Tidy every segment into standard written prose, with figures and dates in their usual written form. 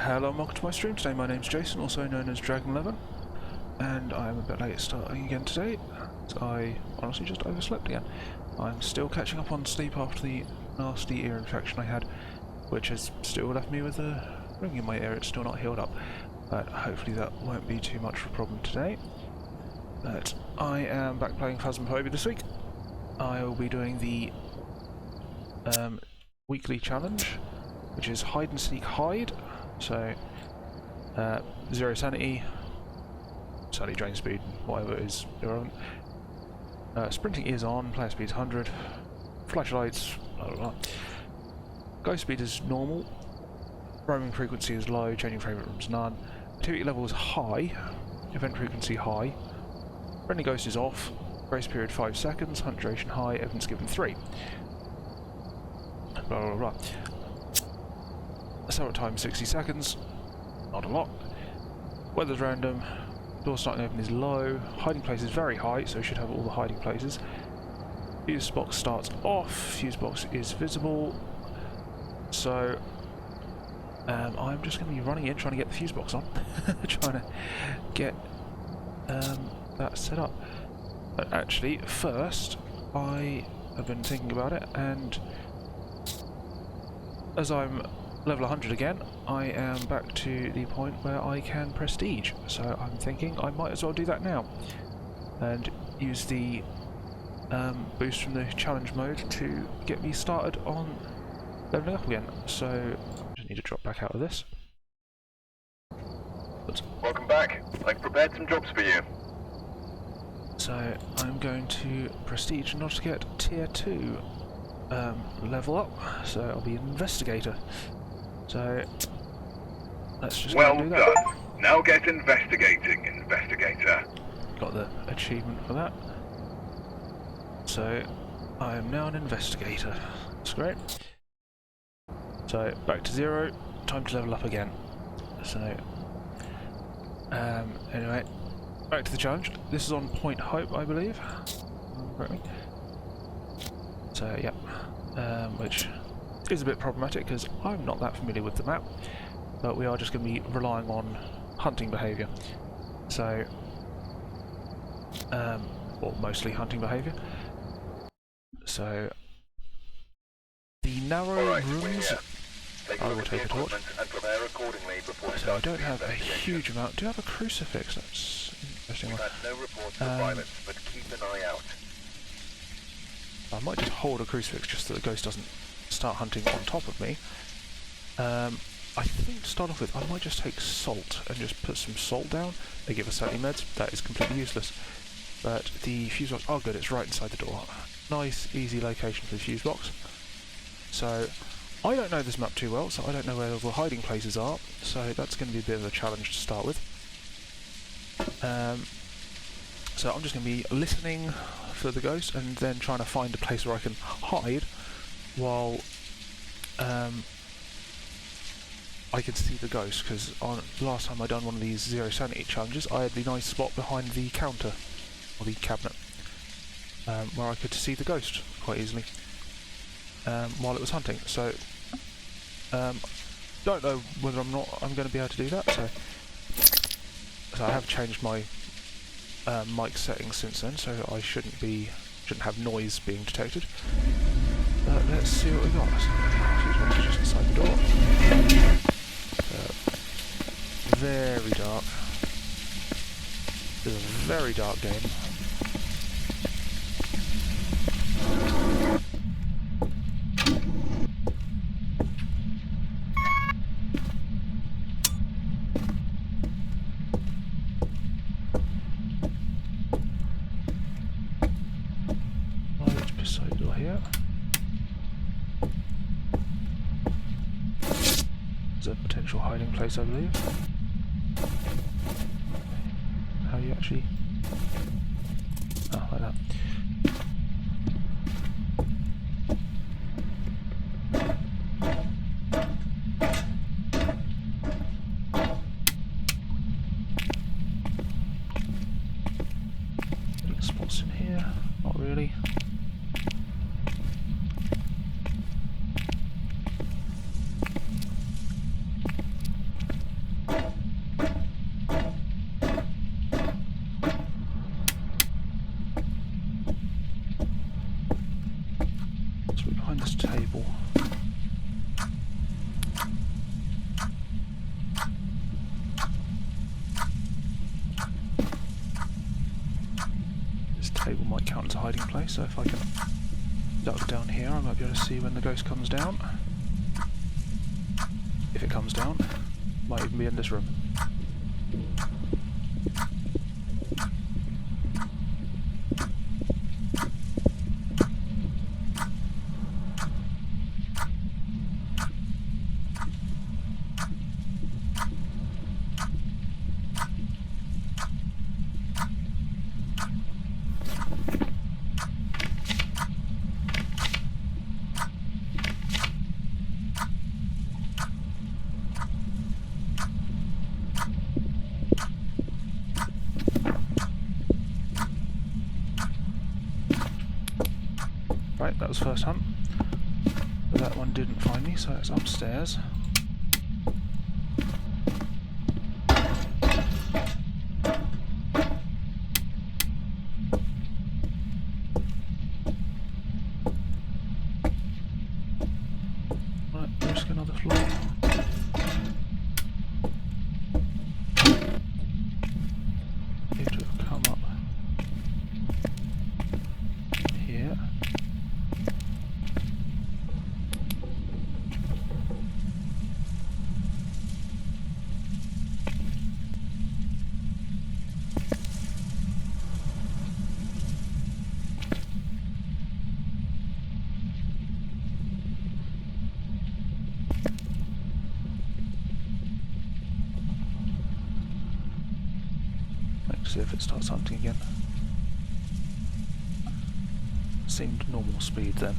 Hello and welcome to my stream. Today my name's Jason, also known as Dragon11, and I am a bit late starting again today. I honestly just overslept again. I'm still catching up on sleep after the nasty ear infection I had, which has still left me with a ring in my ear. It's still not healed up, but hopefully that won't be too much of a problem today. But I am back playing Phasmophobia this week. I will be doing the weekly challenge, which is hide and seek hide. So, 0 sanity, drain speed, whatever is irrelevant. Sprinting is on, player speed is 100, flashlights, blah blah blah. Ghost speed is normal, roaming frequency is low, changing frame rate none, activity level is high, event frequency high, friendly ghost is off, grace period 5 seconds, hunt duration high, evidence given 3. Blah blah blah. Start time 60 seconds, not a lot. Weather's random, door starting open is low, hiding place is very high, so we should have all the hiding places. Fuse box starts off, fuse box is visible, so I'm just going to be running in trying to get the fuse box on, trying to get that set up. But actually, first, I have been thinking about it, and as I'm level 100 again, I am back to the point where I can prestige, so I'm thinking I might as well do that now and use the boost from the challenge mode to get me started on leveling up again. So I just need to drop back out of this. Welcome back. I've prepared some jobs for you. So I'm going to prestige in order to get tier 2 level up, so I'll be an investigator. So let's just well do that. done. Now get investigating, investigator. Got the achievement for that. So I am now an investigator. That's great. So back to 0. Time to level up again. So anyway, back to the challenge. This is on Point Hope, I believe. So yeah, which is a bit problematic because I'm not that familiar with the map, but we are just going to be relying on hunting behaviour. So, or mostly hunting behaviour. So, the narrow rooms, I will take a torch. So I don't have a huge amount. Do I have a crucifix? That's an interesting one. No reports of violence, but keep an eye out. I might just hold a crucifix just so the ghost doesn't start hunting on top of me. I think to start off with, I might just take salt and just put some salt down. They give us anti-meds. That is completely useless. But the fuse box, oh good, it's right inside the door. Nice, easy location for the fuse box. So, I don't know this map too well, so I don't know where all the hiding places are. So that's going to be a bit of a challenge to start with. So I'm just going to be listening for the ghost and then trying to find a place where I can hide while I can see the ghost, because on last time I done one of these 0 sanity challenges I had the nice spot behind the counter or the cabinet where I could see the ghost quite easily while it was hunting. So don't know whether I'm going to be able to do that, so I have changed my mic settings since then, so I shouldn't have noise being detected. But let's see what we got. Fuse box is just inside the door. Very dark. This is a very dark game. Light beside the door here. A potential hiding place, I believe. How you actually... oh, like that. Any spots in here? Not really. table might count as a hiding place, so if I can duck down here I might be able to see when the ghost comes down. If it comes down, might even be in this room. Right, that was first hunt. But that one didn't find me, so it's upstairs. Right, risk another floor. Need to have come up here. Let's see if it starts hunting again. Seemed normal speed then.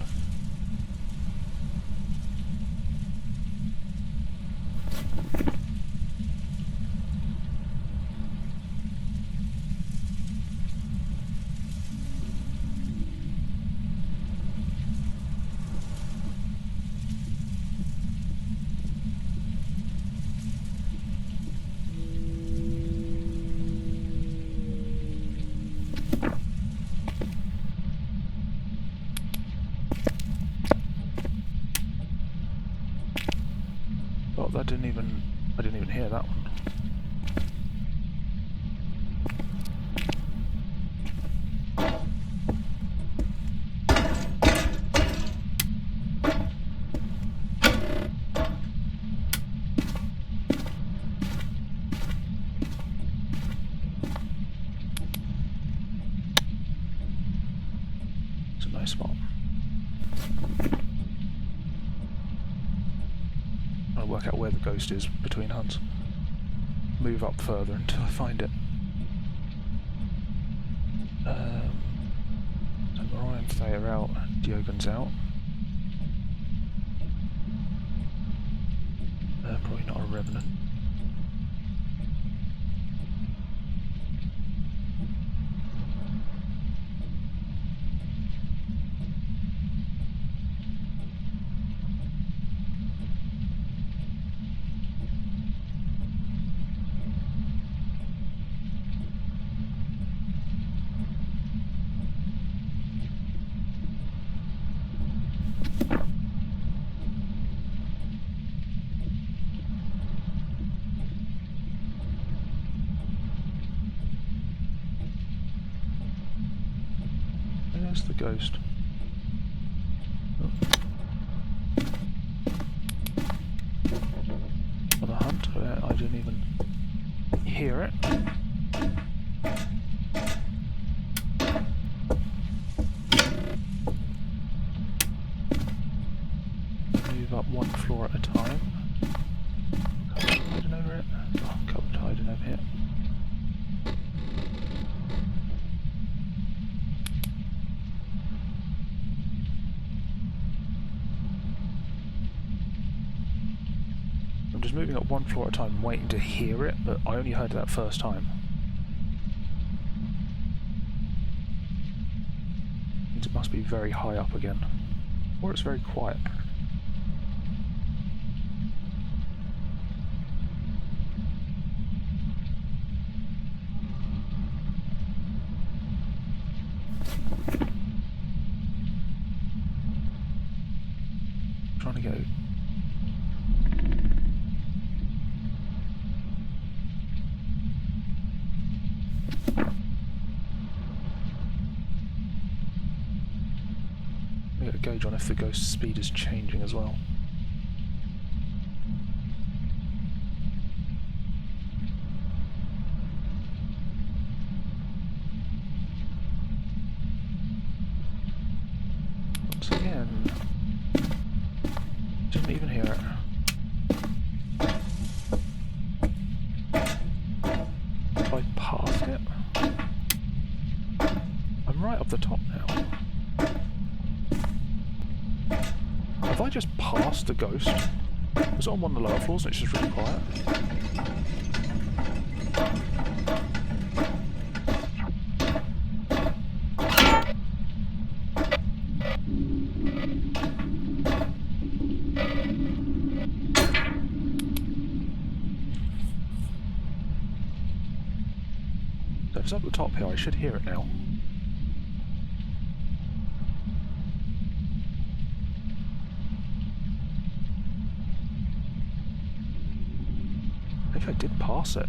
Oh, I didn't even hear that one. It's a nice spot. I'll work out where the ghost is between hunts. Move up further until I find it. So Mariah and Thea are out, Diogen's out. Probably not a revenant. There's the ghost. Oh. Another hunt. I didn't even hear it. Move up one floor at a time. Cupboard hiding over it. Oh, cupboard hiding over here. I'm just moving up one floor at a time, waiting to hear it, but I only heard it that first time. Means it must be very high up again. Or it's very quiet. Trying to go. gauge on if the ghost's speed is changing as well. Once again, didn't even hear it. Have I passed it? I'm right up the top now. Have I just passed the ghost? Was it on one of the lower floors and it's just really quiet? So if it's up the top here, I should hear it now. I think I did pass it.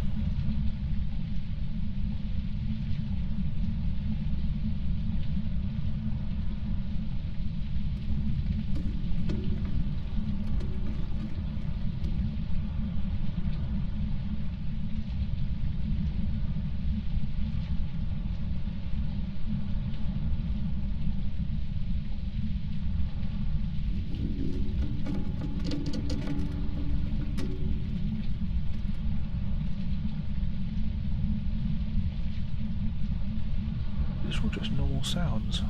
These are all just normal sounds.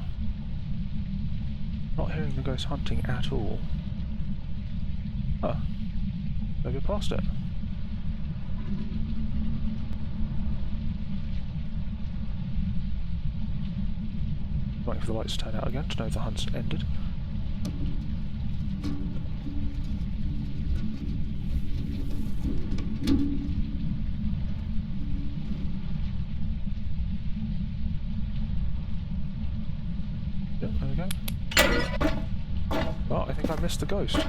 Not hearing the ghost hunting at all. Huh. Maybe I passed it. Waiting for the lights to turn out again to know the hunt's ended. Yep, there we go. Oh, I think I missed the ghost.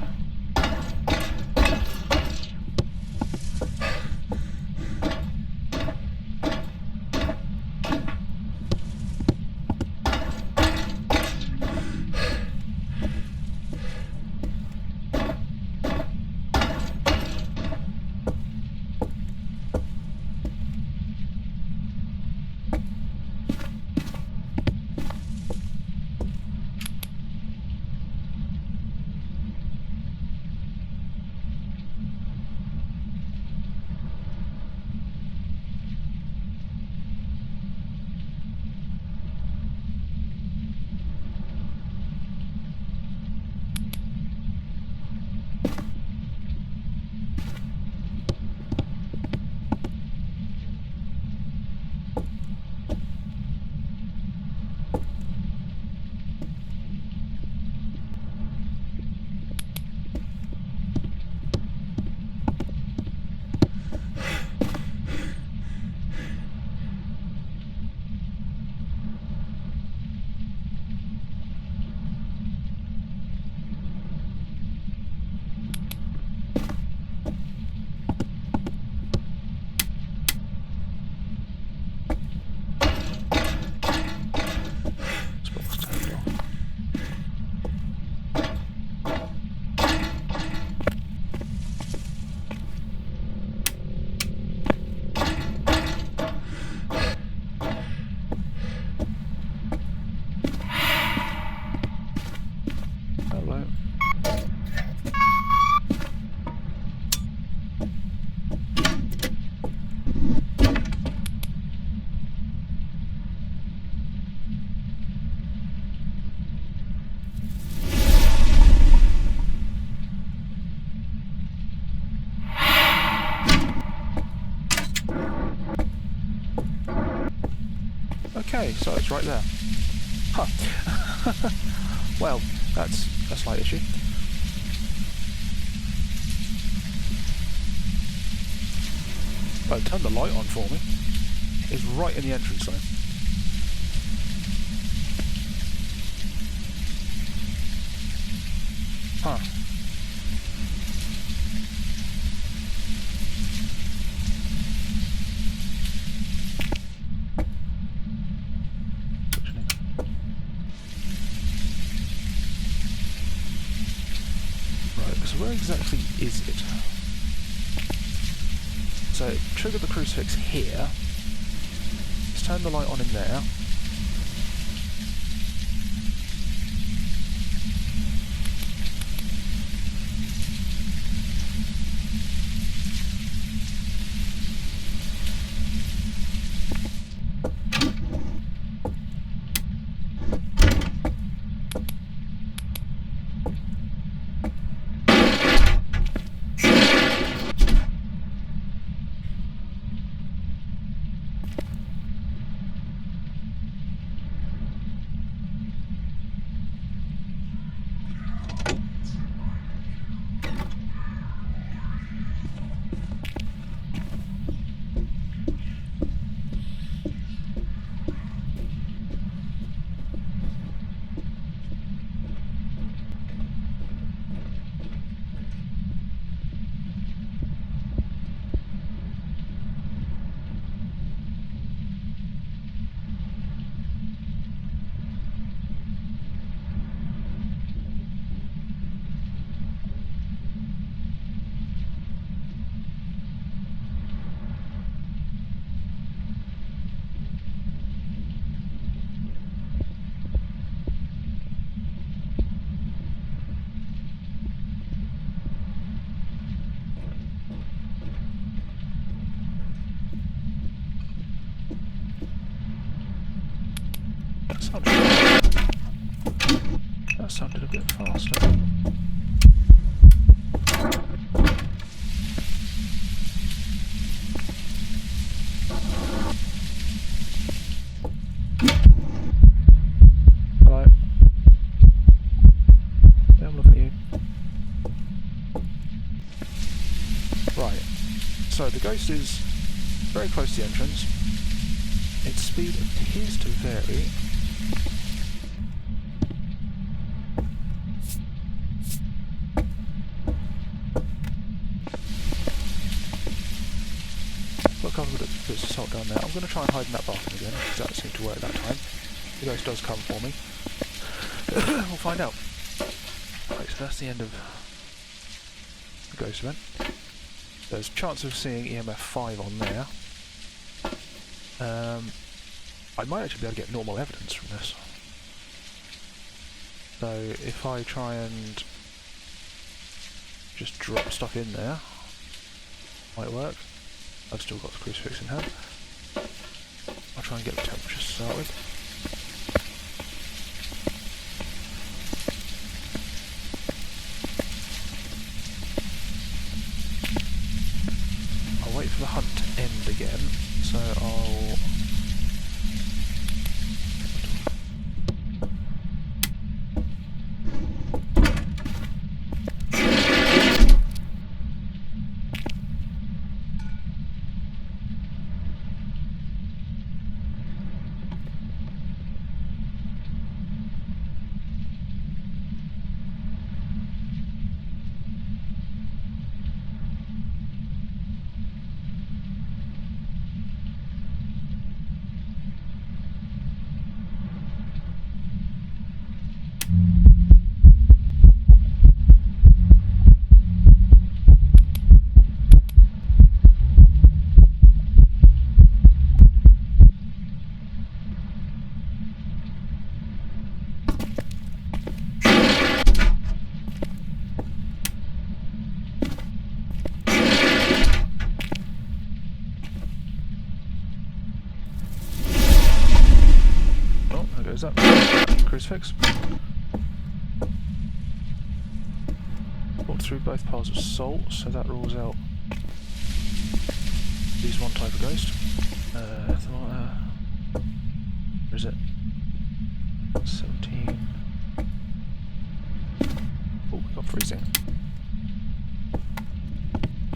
Okay, so it's right there. Huh. Well, that's a slight issue. Well, turn the light on for me. It's right in the entrance zone. Huh. where exactly is it? So trigger the crucifix here. Let's turn the light on in there. That sounded a bit faster. Hello. Yeah, I'm looking at you. Right. So the ghost is very close to the entrance. Its speed appears to vary. Got a couple of bits of salt down there. I'm going to try and hide in that bathroom again, because that seemed to work that time. The ghost does come for me. We'll find out. Right, so that's the end of the ghost event. There's a chance of seeing EMF 5 on there. I might actually be able to get normal evidence from this. So if I try and just drop stuff in there, might work. I've still got the crucifix in hand. I'll try and get the temperature to start with. I'll wait for the hunt to end again, so I'll... Is that crucifix? Walked through both piles of salt, so that rules out at least one type of ghost. Where is it? 17. Oh, we got freezing.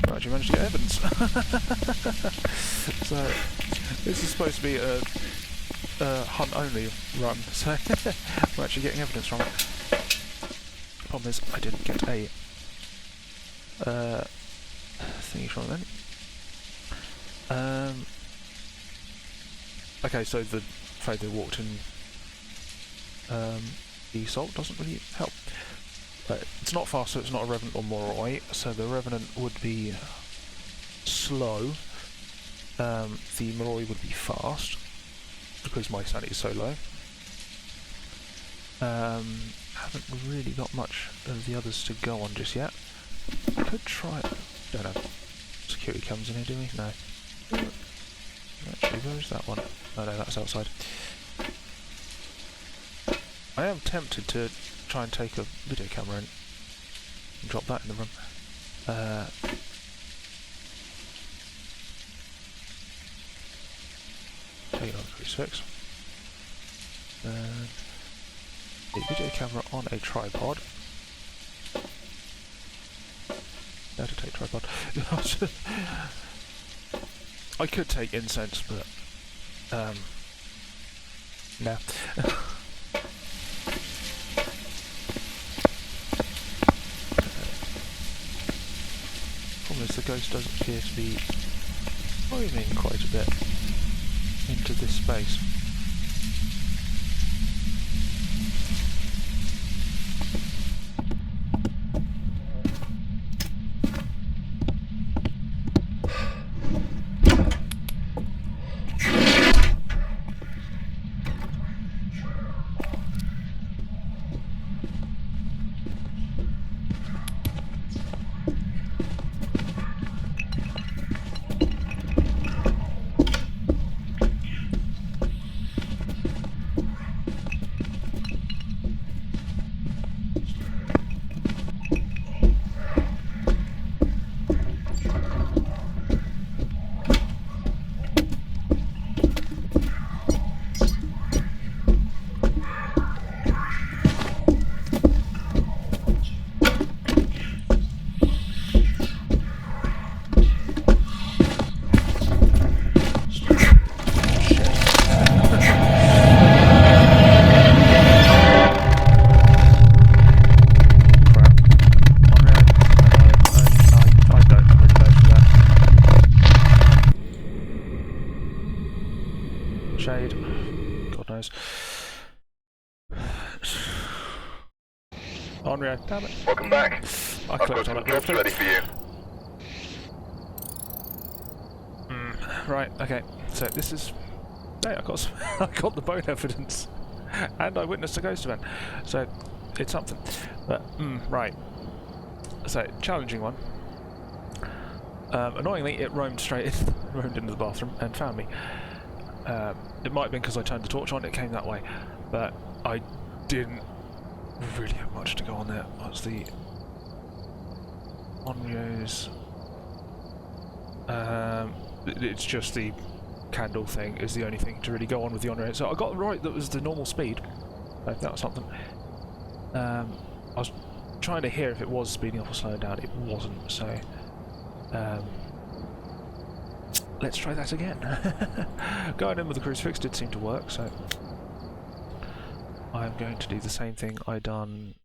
We actually managed to get evidence. So this is supposed to be a hunt only run, so we're actually getting evidence from it. The problem is I didn't get a thingy from it then. Okay, so the fact they walked in the salt doesn't really help. But It's not fast, so it's not a Revenant or Moroi, so the Revenant would be slow. The Moroi would be fast, because my sanity is so low. Haven't really got much of the others to go on just yet. Could try... Don't know. Security comes in here, do we? No. Actually, where's that one? Oh no, that's outside. I am tempted to try and take a video camera and drop that in the room. Take it on crucifix. A video camera on a tripod. How to take tripod? I could take incense, but no. Problem is, the ghost doesn't appear to be moving quite a bit into this space. Shade. God knows. Onryo, damn it. Welcome back. I I've got clicked on some it. jobs ready for you. Right, okay. So this is... Hey, I got, I got the bone evidence. And I witnessed a ghost event. So, it's something. But, right. So, challenging one. Annoyingly, it roamed roamed into the bathroom and found me. It might have been because I turned the torch on, it came that way. But I didn't really have much to go on there. What's the... Onryo's... it's just the candle thing is the only thing to really go on with the Onryo. So I got right that was the normal speed. If that was something. I was trying to hear if it was speeding up or slowing down. It wasn't, so... let's try that again. Going in with the crucifix did seem to work, so... I'm going to do the same thing I done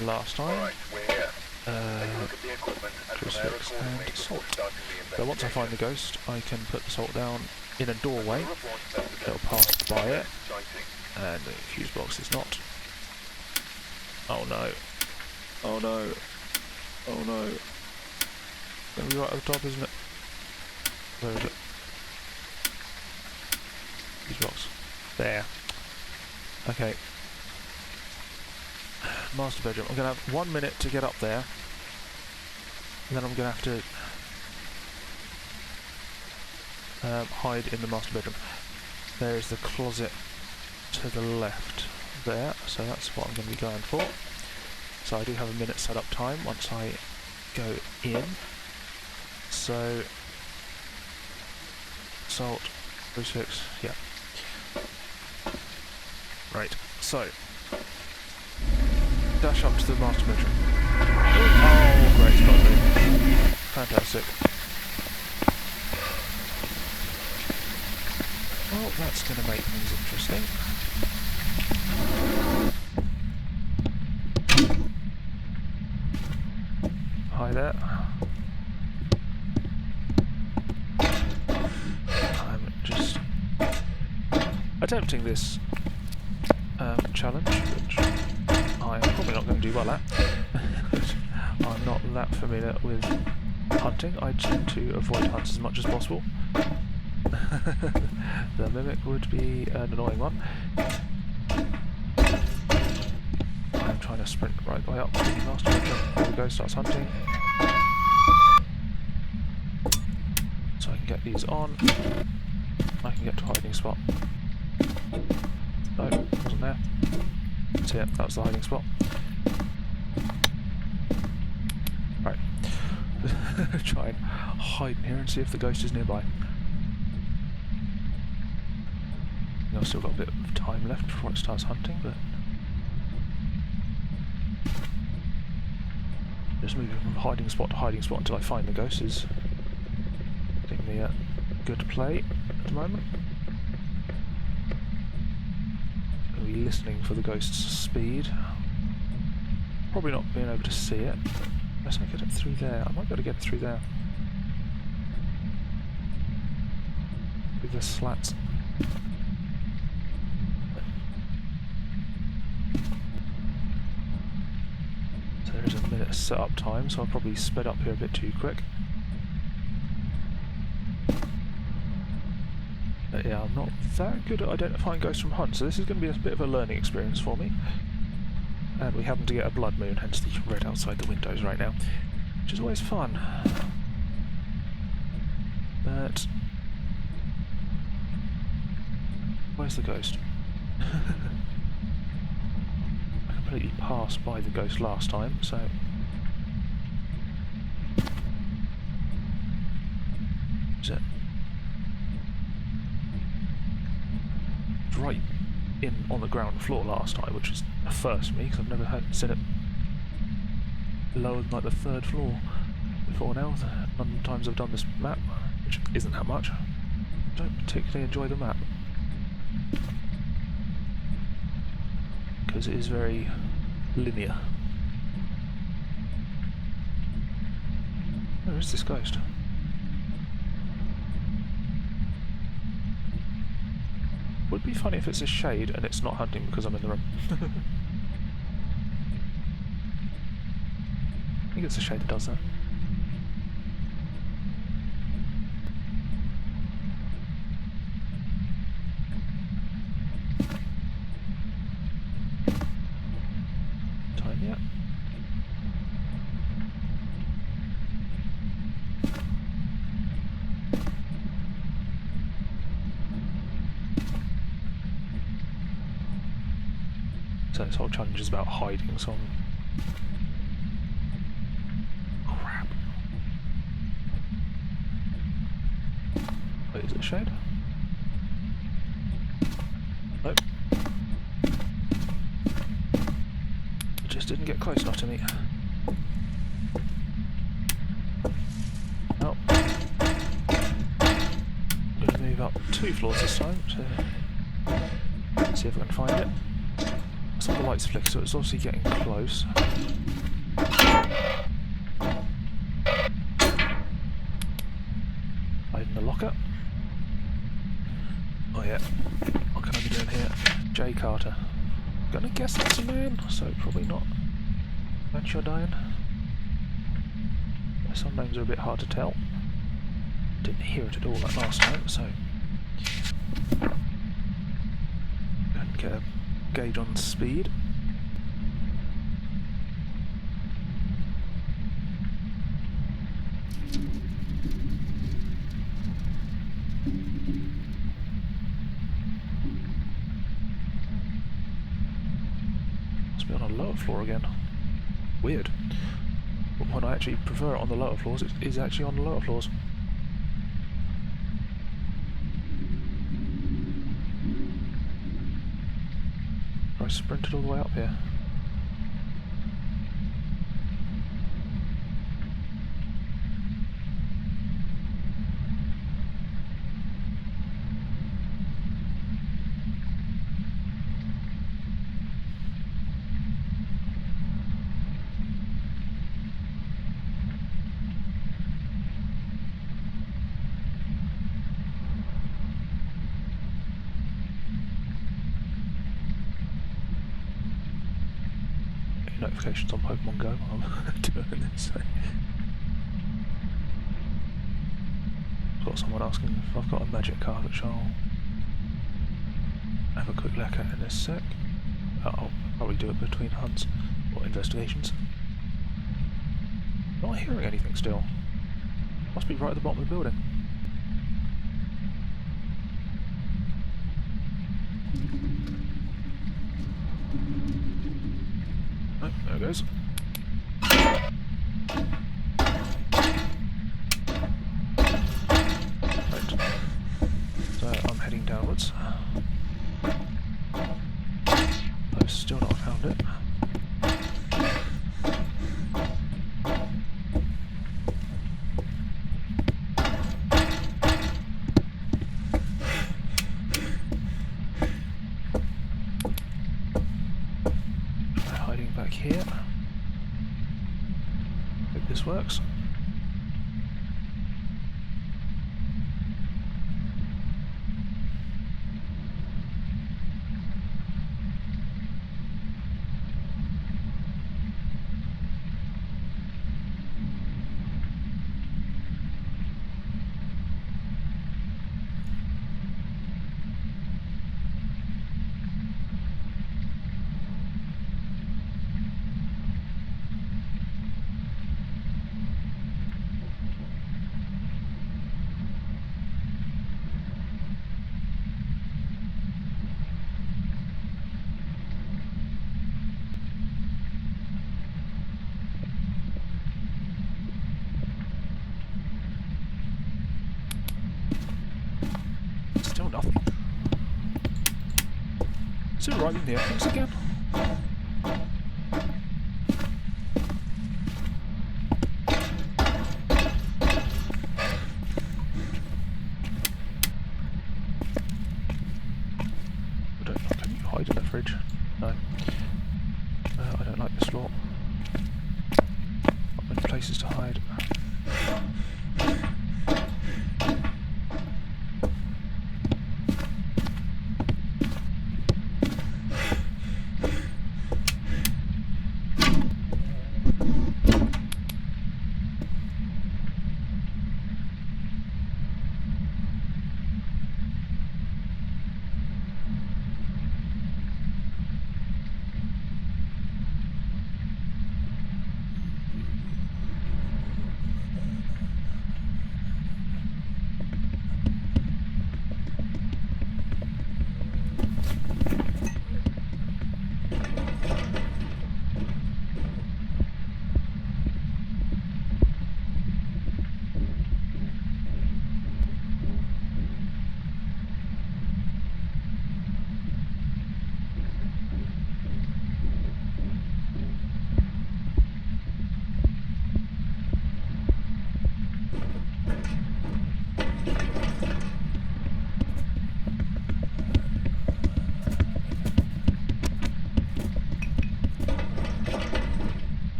last time. Alright, we're here. Take a look at the equipment and Crucifix prepare and accordingly salt. before starting the So once I find the investigation. ghost, I can put the salt down in a doorway. It'll pass by it, and the fuse box is not. Oh no! Oh no! Oh no! It's gonna be right at the top, isn't it? Where is it? Fuse box. There. Okay. Master bedroom. I'm gonna have 1 minute to get up there. And then I'm gonna have to hide in the master bedroom. There's the closet to the left there, so that's what I'm going to be going for. So I do have a minute setup time once I go in. So, salt, crucifix, yeah. Right, so, dash up to the master bedroom. Oh, great, it's got a room. Fantastic. Well, that's going to make things interesting. Hi there. I'm just attempting this challenge, which I I'm probably not going to do well at. I'm not that familiar with hunting. I tend to avoid hunts as much as possible. The mimic would be an annoying one. I'm trying to sprint right the way up, speeding faster, jump before the ghost starts hunting. So I can get these on. I can get to a hiding spot. No, wasn't there. So yeah, that was the hiding spot. Right. Try and hide in here and see if the ghost is nearby. I've still got a bit of time left before it starts hunting, but just moving from hiding spot to hiding spot until I find the ghost is getting me a good play at the moment. Going to be listening for the ghost's speed. Probably not being able to see it, but unless I get it through there. I might be able to get it through there. With the slats. There's a minute setup time, so I'll probably sped up here a bit too quick. But yeah, I'm not that good at identifying ghosts from hunts, so this is going to be a bit of a learning experience for me. And we happen to get a blood moon, hence the red outside the windows right now, which is always fun. But where's the ghost? Completely passed by the ghost last time, so is it right in on the ground floor last time, which is a first for me because I've never seen it lower than like the 3rd floor before now. None of the times I've done this map, which isn't that much, I don't particularly enjoy the map because it is very linear. Where is this ghost? Would be funny if it's a shade and it's not hunting because I'm in the room. I think it's a shade that does that. Time yet? So this whole challenge is about hiding, so crap. Wait, is it a shade? Nope. It just didn't get close enough to me. Oh. I'm going to move up 2 floors this time to see if I can find it. Some of the lights flicker, so it's obviously getting close. Hide in the locker. Oh yeah, what can I be doing here? J. Carter. Gonna guess that's a man, so probably not. Match your dying. Some names are a bit hard to tell. Didn't hear it at all that last time, so and get a gauge on speed. Must be on a lower floor again. Weird. But when I actually prefer it on the lower floors, it is actually on the lower floors. I sprinted all the way up here. notifications on Pokemon Go while I'm doing this. So. I've got someone asking if I've got a magic card, which I'll have a quick look at in a sec. I'll probably do it between hunts or investigations. Not hearing anything still. Must be right at the bottom of the building. Oh, there it goes. Right. So I'm heading downwards. I've still not found it. Hiding back here. Hope this works. Still nothing. Is it right in the entrance again? Can you hide in the fridge? No. I don't like this lot. Not many places to hide.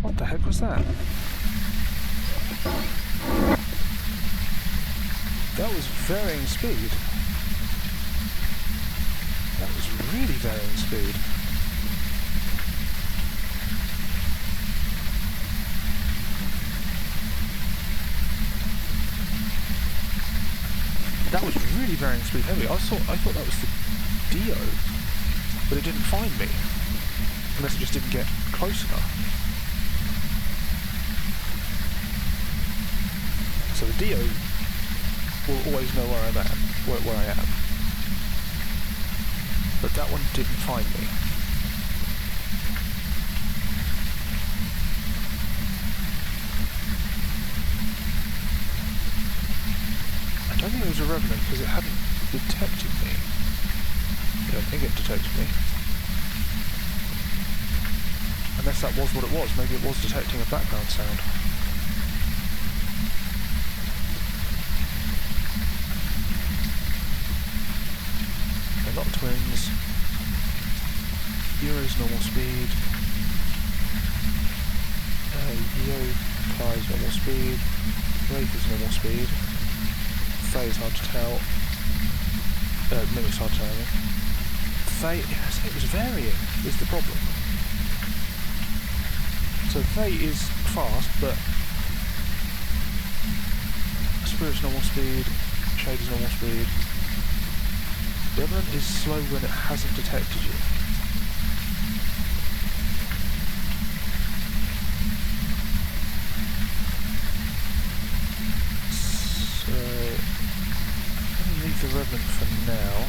What the heck was that? That was varying speed. That was really varying speed. That was really varying speed heavily. I thought that was the Dio, but it didn't find me. Unless it just didn't get close enough. So the Dio will always know where I'm at, where I am. But that one didn't find me. I don't think it was a Revenant because it hadn't detected me. I don't think it detected me. Unless that was what it was, maybe it was detecting a background sound. not twins. Euro's normal speed. Yokai's normal speed. Wraith is normal speed. Faye is hard to tell. Mimic's hard to tell. Faye, yes, it was varying, is the problem. So Faye is fast, but Spirit's normal speed, Shade is normal speed. Revenant is slow when it hasn't detected you. So, let me leave the Revenant for now.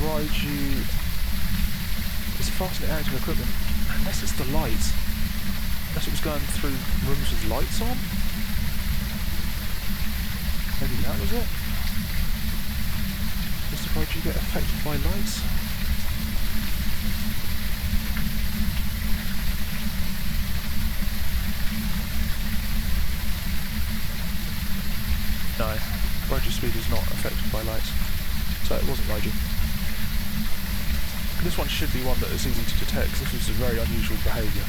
Raiju is fast and active equipment, unless it's the lights. Unless it was going through rooms with lights on? Maybe that was it? Does the Raiju get affected by lights? No, Raiju speed is not affected by lights. So it wasn't Raiju. This one should be one that is easy to detect, because this was a very unusual behaviour.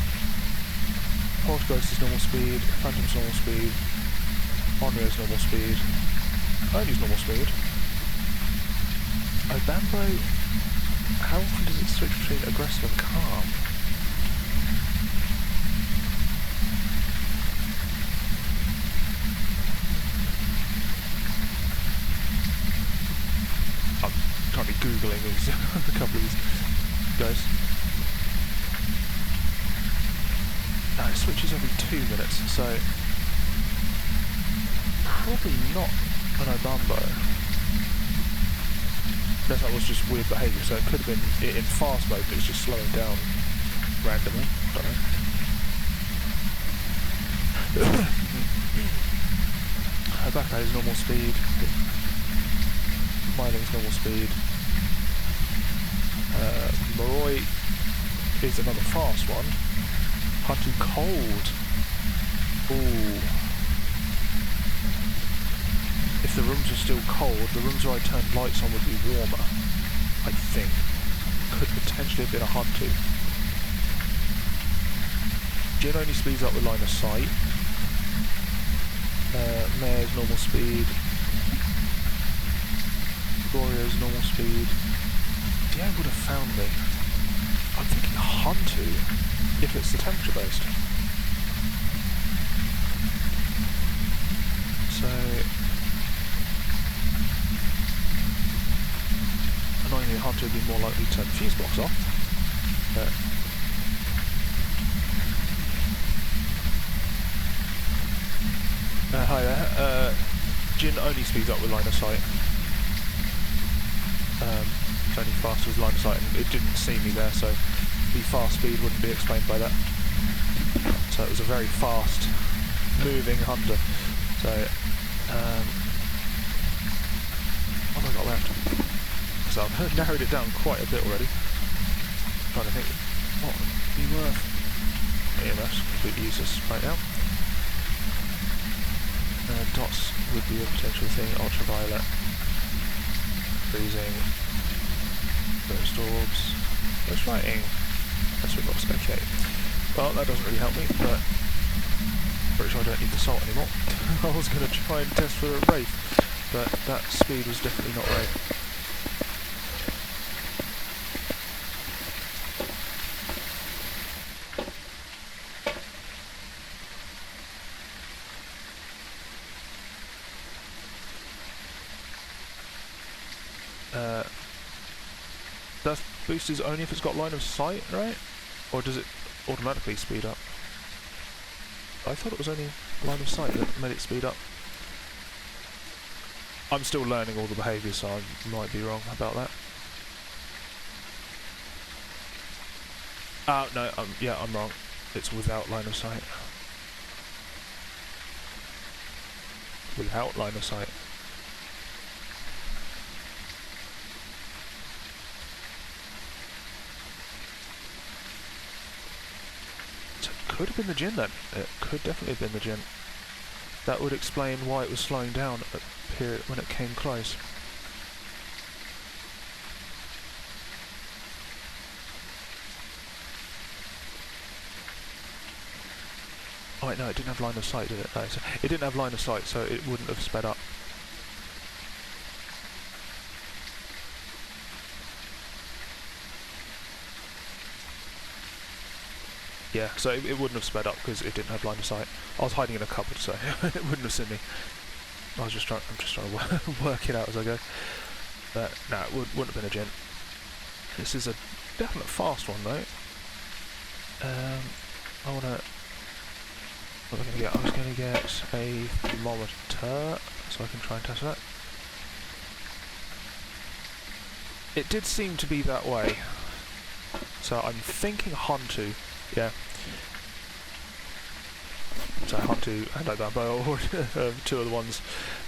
Poltergeist is normal speed, Phantom's normal speed, Onryo's normal speed, Oni's normal speed. Obambo, how often does it switch between aggressive and calm? I'm currently Googling these, a couple of these guys. No, it switches every 2 minutes, so probably not an Obambo. Unless that was just weird behaviour, so it could have been in fast mode, but it's just slowing down randomly. Don't know. Habaka is normal speed. Miling's normal speed. Moroi is another fast one. Hantu cold. Ooh. If the rooms are still cold, the rooms where I turned lights on would be warmer, I think. Could potentially have been a Hantu. Jin only speeds up with line of sight. Mayor's normal speed. Gloria's normal speed. Dio would have found me. I'm thinking Hantu, if it's the temperature based. So annoyingly, Hantu would be more likely to turn the fuse box off. But hi there. Jin only speeds up with line of sight. It's only faster with line of sight, and it didn't see me there, so the fast speed wouldn't be explained by that. So it was a very fast moving Hunter. So what have I got left? So I've narrowed it down quite a bit already. Trying to think what would be worth. EMS, completely useless right now. Dots would be a potential thing. Ultraviolet, freezing, ghost orbs, ghost writing. That's what looks okay. Well, that doesn't really help me, but pretty sure I don't need the salt anymore. I was going to try and test for a Wraith, but that speed was definitely not Wraith. That boost is only if it's got line of sight, right? Or does it automatically speed up? I thought it was only line of sight that made it speed up. I'm still learning all the behaviours, so I might be wrong about that. No, yeah, I'm wrong. It's without line of sight. Without line of sight. Could have been the Jinn then. It could definitely have been the Jinn. That would explain why it was slowing down at the period when it came close. Oh wait, no, it didn't have line of sight, did it? No, so it didn't have line of sight, so it wouldn't have sped up. Yeah, so it wouldn't have sped up because it didn't have line of sight. I was hiding in a cupboard, so it wouldn't have seen me. I'm just trying to work it out as I go. But no, it wouldn't have been a gent. This is a definite fast one though. What am I going to get? I was going to get a thermometer so I can try and test that. It did seem to be that way. So I'm thinking Hantu. Yeah. So Hantu and Bambo are two of the ones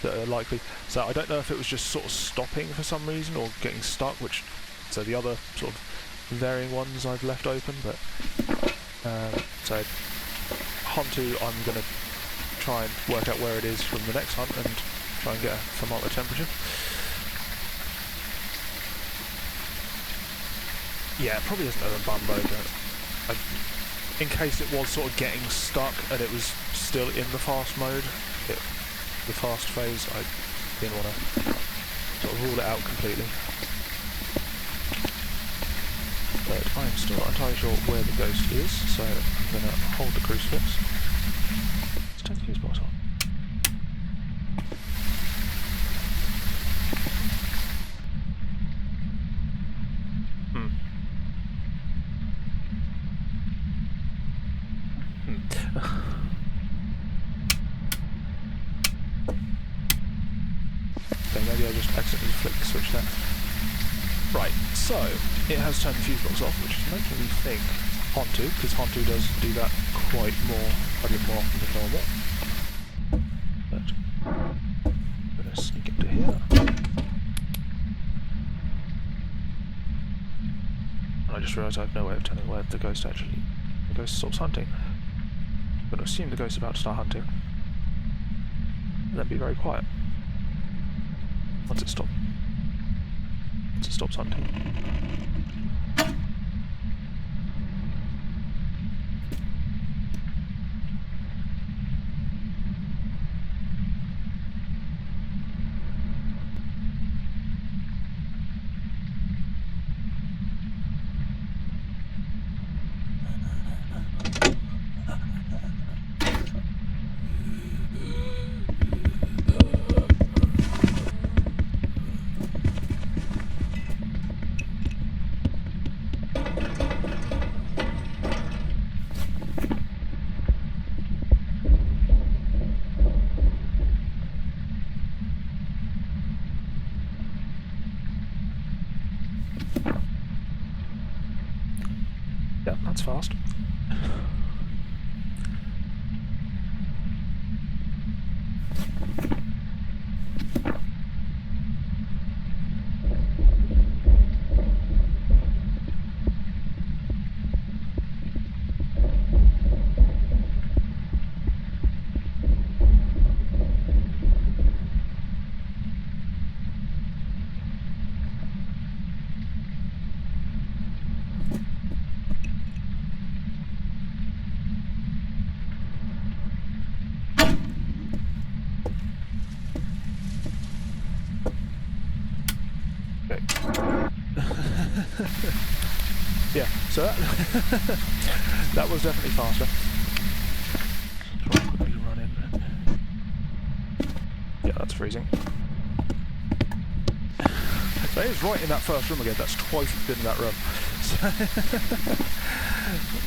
that are likely. So I don't know if it was just sort of stopping for some reason or getting stuck, so the other sort of varying ones I've left open, but so Hantu I'm going to try and work out where it is from the next hunt and try and get a thermometer temperature. Yeah, it probably isn't a Bumbo, but in case it was sort of getting stuck and it was still in the fast mode, the fast phase, I didn't want to sort of rule it out completely. But I'm still not entirely sure where the ghost is, so I'm going to hold the crucifix. Let's turn the fuse box on. Okay, maybe I just accidentally flicked the switch there. Right, so it has turned the fuse box off, which is making me think Hantu, because Hantu does do that quite a bit more often than normal. But I'm going to sneak into here. And I just realised I have no way of telling where the ghost stops hunting. I'm going to assume the ghost is about to start hunting. And then be very quiet. Once it stops hunting. Yeah, that's fast. Yeah, so that was definitely faster. Try and quickly run in. Yeah, that's freezing. That is right in that first room again. That's twice it's been in that room.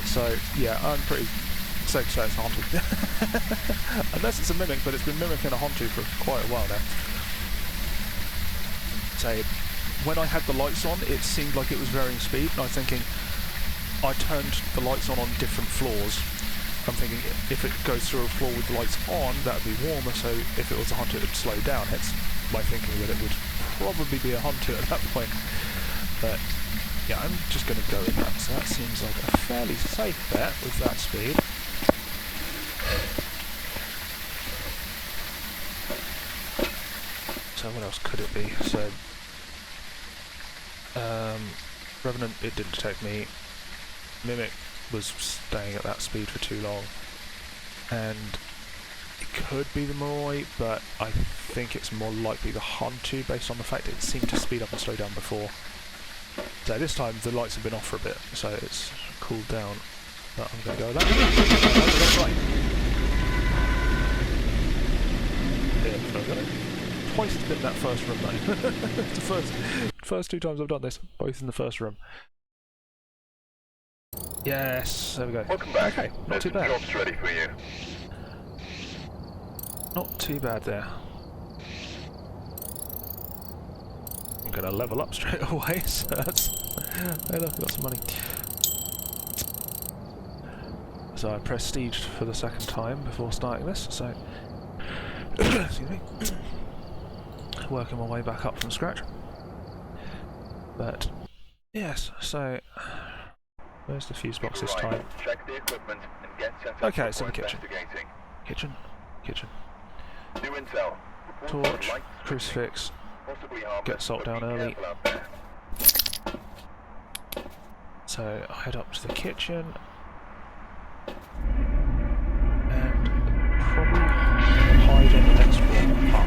So yeah, I'm pretty safe to say it's a Hantu. Unless it's a mimic, but it's been mimicking a Hantu for quite a while now. So when I had the lights on, it seemed like it was varying speed, and I was thinking, I turned the lights on different floors. I'm thinking if it goes through a floor with the lights on, that would be warmer, so if it was a Hantu, it would slow down. Hence my thinking that it would probably be a Hantu at that point. But yeah, I'm just going to go with that. So that seems like a fairly safe bet with that speed. So what else could it be? So Revenant, it didn't detect me. Mimic was staying at that speed for too long. and it could be the Moroi, but I think it's more likely the Hantu based on the fact it seemed to speed up and slow down before. So this time the lights have been off for a bit, so it's cooled down. But I'm going to go with that. Right. Yeah, so I got it. Twice it's been that first room though. The first 2 times I've done this, both in the first room. Yes, there we go. Welcome back. Okay, not too bad. Jobs ready for you. Not too bad there. I'm going to level up straight away, so that's... Hey look, I've got some money. So I prestiged for the 2nd time before starting this, so... Excuse me. Working my way back up from scratch. But, yes, so... Where's the fuse box this time? Check the equipment and get set up Okay, it's in the for kitchen. investigating. Kitchen. New intel. Torch, crucifix, get salt down early. So I head up to the kitchen and probably hide on the next floor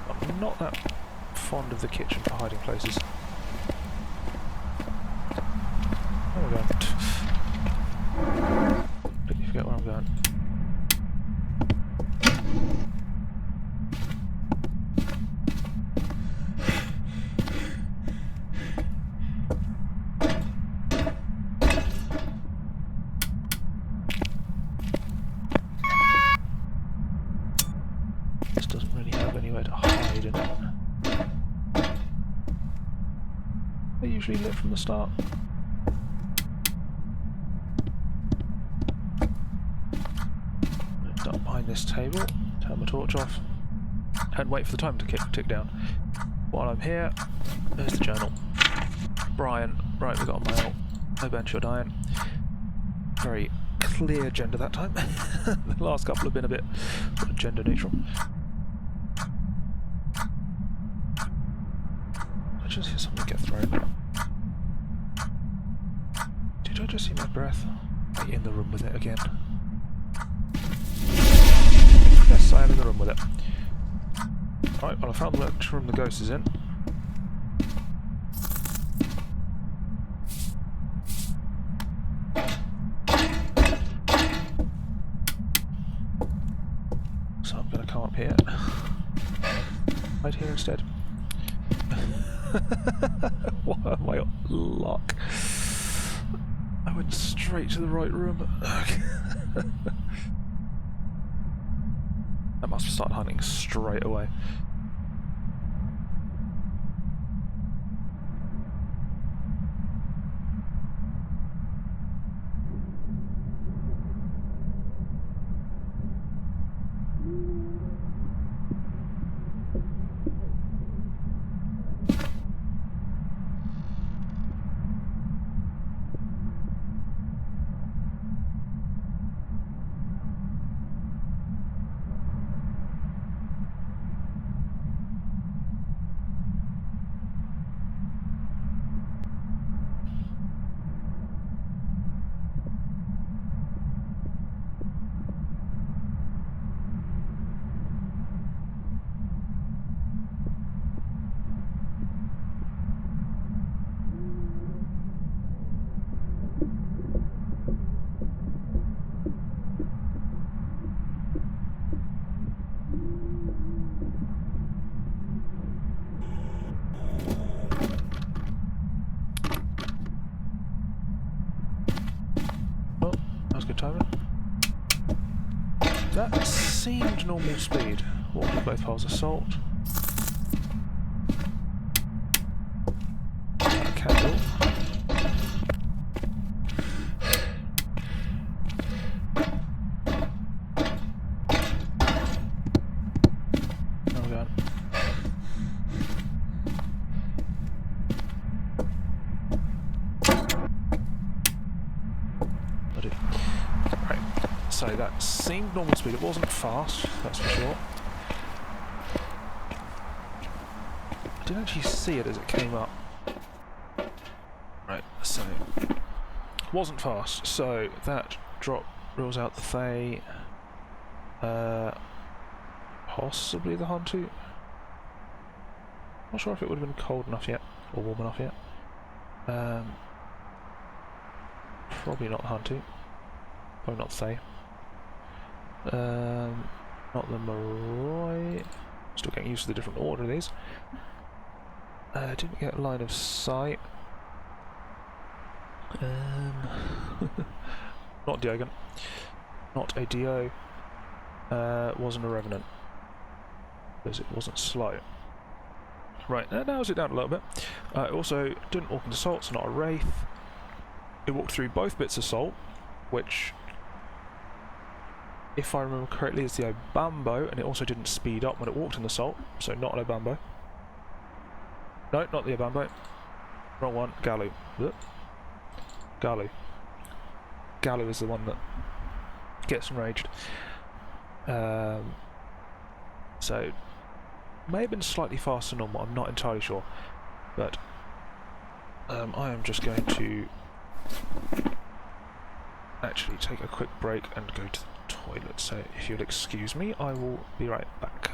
up. I'm not that fond of the kitchen for hiding places. Where am I going? Completely forget where I'm going. This doesn't really have anywhere to hide in it. They usually lit from the start. Up behind this table, turn my torch off, and wait for the time to tick down. While I'm here, there's the journal. Brian, right, we got a mail. No bench, you're dying. Very clear gender that time. The last couple have been a bit gender neutral. I just hear something get thrown. Did I just see my breath? Are you in the room with it again? Yes, I am in the room with it. Right, well I found the room the ghost is in. So I'm going to come up here. Right here instead. What am I on luck? I went straight to the right room. I must have started hunting straight away. Good timing. That seemed normal speed. Walked both piles of salt. A candle. There we go. Right, so that seemed normal speed. It wasn't fast, that's for sure. I didn't actually see it as it came up. Right, so it wasn't fast, so that dropped rules out the Fae. Possibly the Hantu. Not sure if it would have been cold enough yet, or warm enough yet. Probably not the Hantu. Probably not the Fae. Not the Moroi. Still getting used to the different order of these. Didn't get line of sight. Not Diogen. Not a Dio. Wasn't a Revenant. Because it wasn't slow. Right, that narrows it down a little bit. It also didn't walk into Salt, so not a Wraith. It walked through both bits of Salt, which, if I remember correctly, is the Obambo, and it also didn't speed up when it walked in the Salt, so not an Obambo. No, not the Obambo. Wrong one, Galu. Blech. Galu. Galu is the one that gets enraged. So, may have been slightly faster than normal, I'm not entirely sure. But, I am just going to actually take a quick break and go to the toilet. So, if you'll excuse me, I will be right back.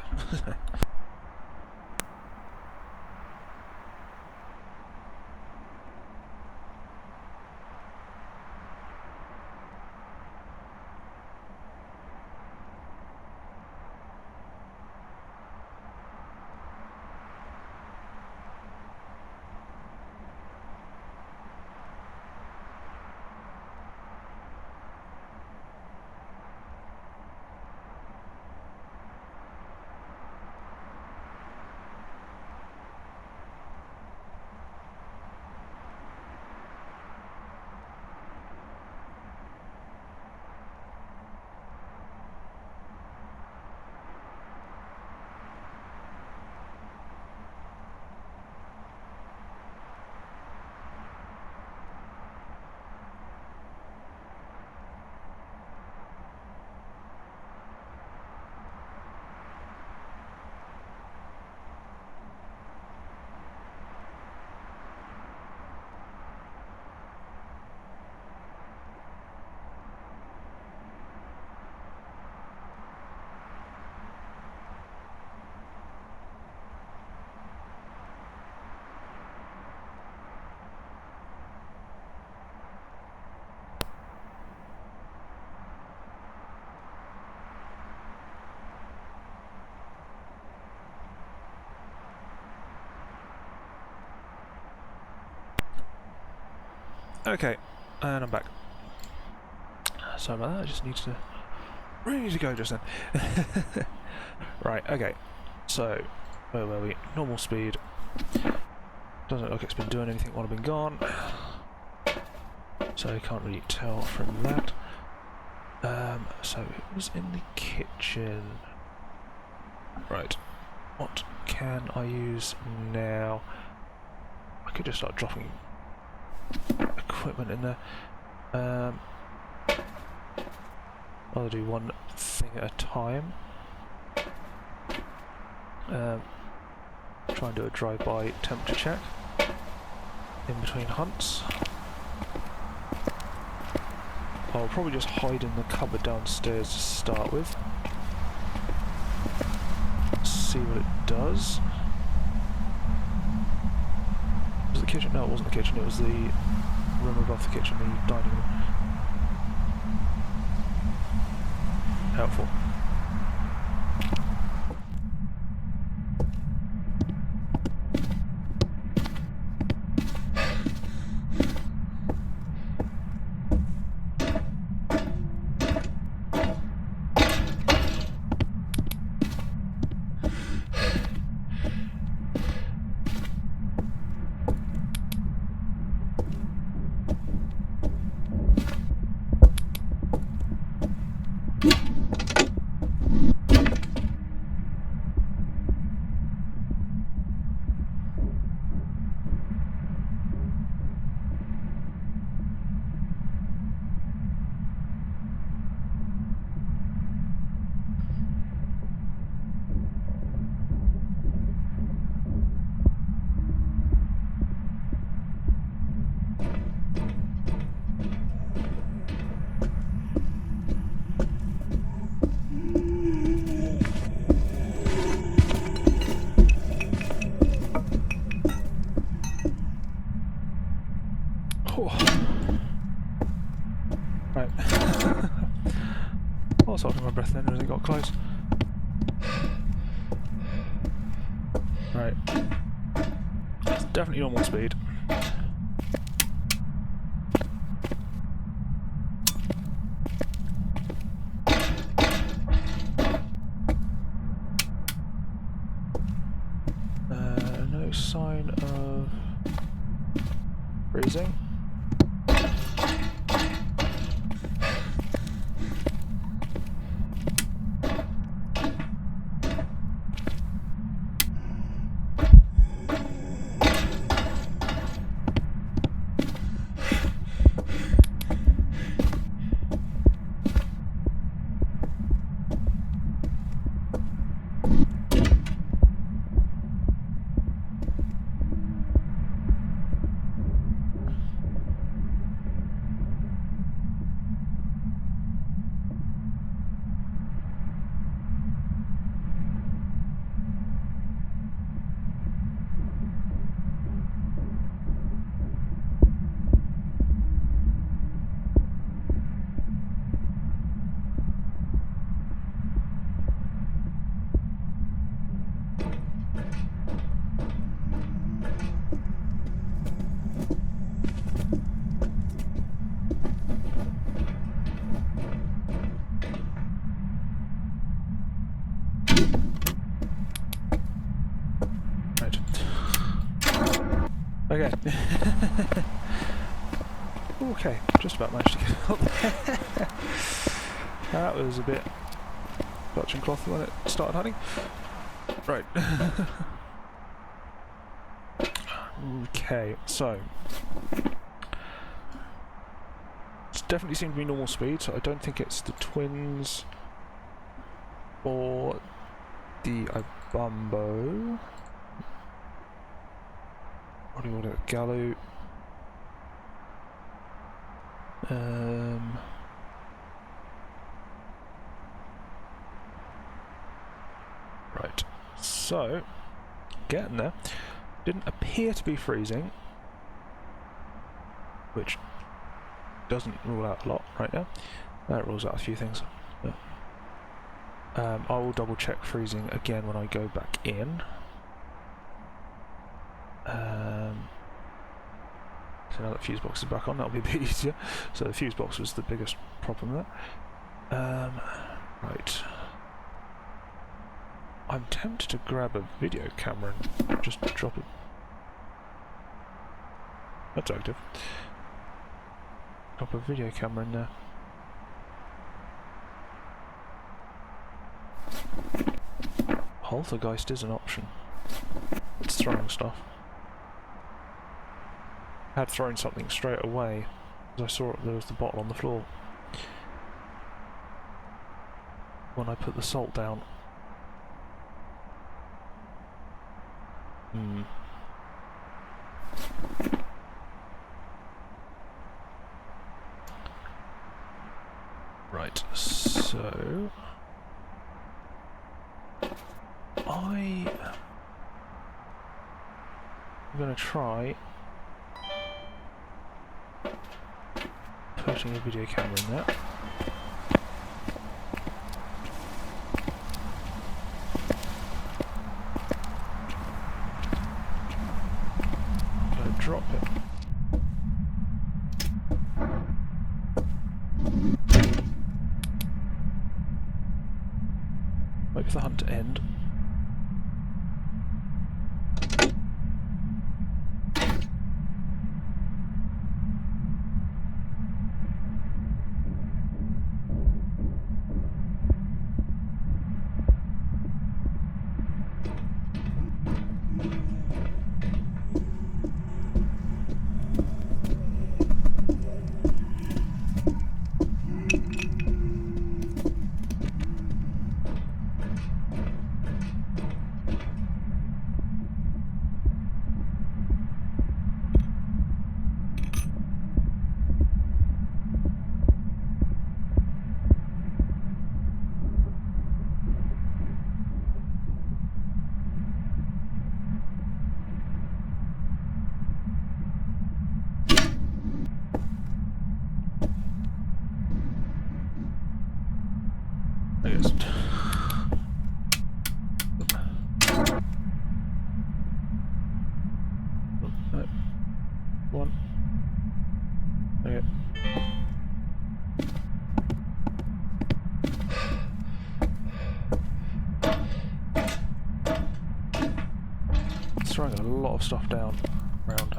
Okay, and I'm back. Sorry about that, I just need to... really need to go just then. Right, okay. So, where were we? Normal speed. Doesn't look like it's been doing anything while I've been gone. So I can't really tell from that. So it was in the kitchen. Right. What can I use now? I could just start dropping equipment in there. I'll do one thing at a time. Try and do a drive-by temperature check in between hunts. I'll probably just hide in the cupboard downstairs to start with. See what it does. Was it the kitchen? No, it wasn't the kitchen, it was the room above the kitchen, the dining room. Helpful. Right. I was holding my breath then as it got close. Right. It's definitely normal speed. No sign of freezing. Okay. Okay, just about managed to get up there. That was a bit clutch and cloth when it started hunting. Right. Okay, so it's definitely seemed to be normal speed, so I don't think it's the twins or the Ibumbo. What do you want it? Gallo. Right. So, getting there. Didn't appear to be freezing, which doesn't rule out a lot right now. That rules out a few things. But, I will double check freezing again when I go back in. So now that fuse box is back on, that'll be a bit easier. So the fuse box was the biggest problem there. Right. I'm tempted to grab a video camera and just drop it. That's active. Drop a video camera in there. Poltergeist is an option. It's throwing stuff. I had thrown something straight away because I saw there was the bottle on the floor when I put the salt down. Right, so I'm going to try putting a video camera in there. I'm going to drop it. Wait for the hunt to end. I guess. No. One. Okay. It's throwing a lot of stuff down around.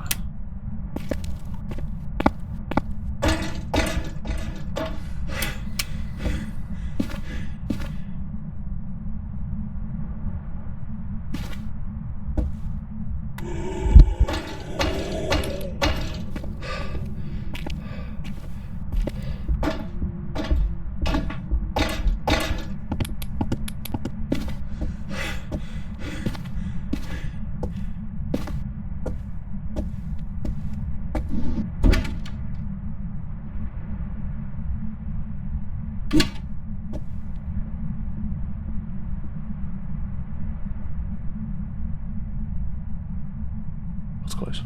That's close.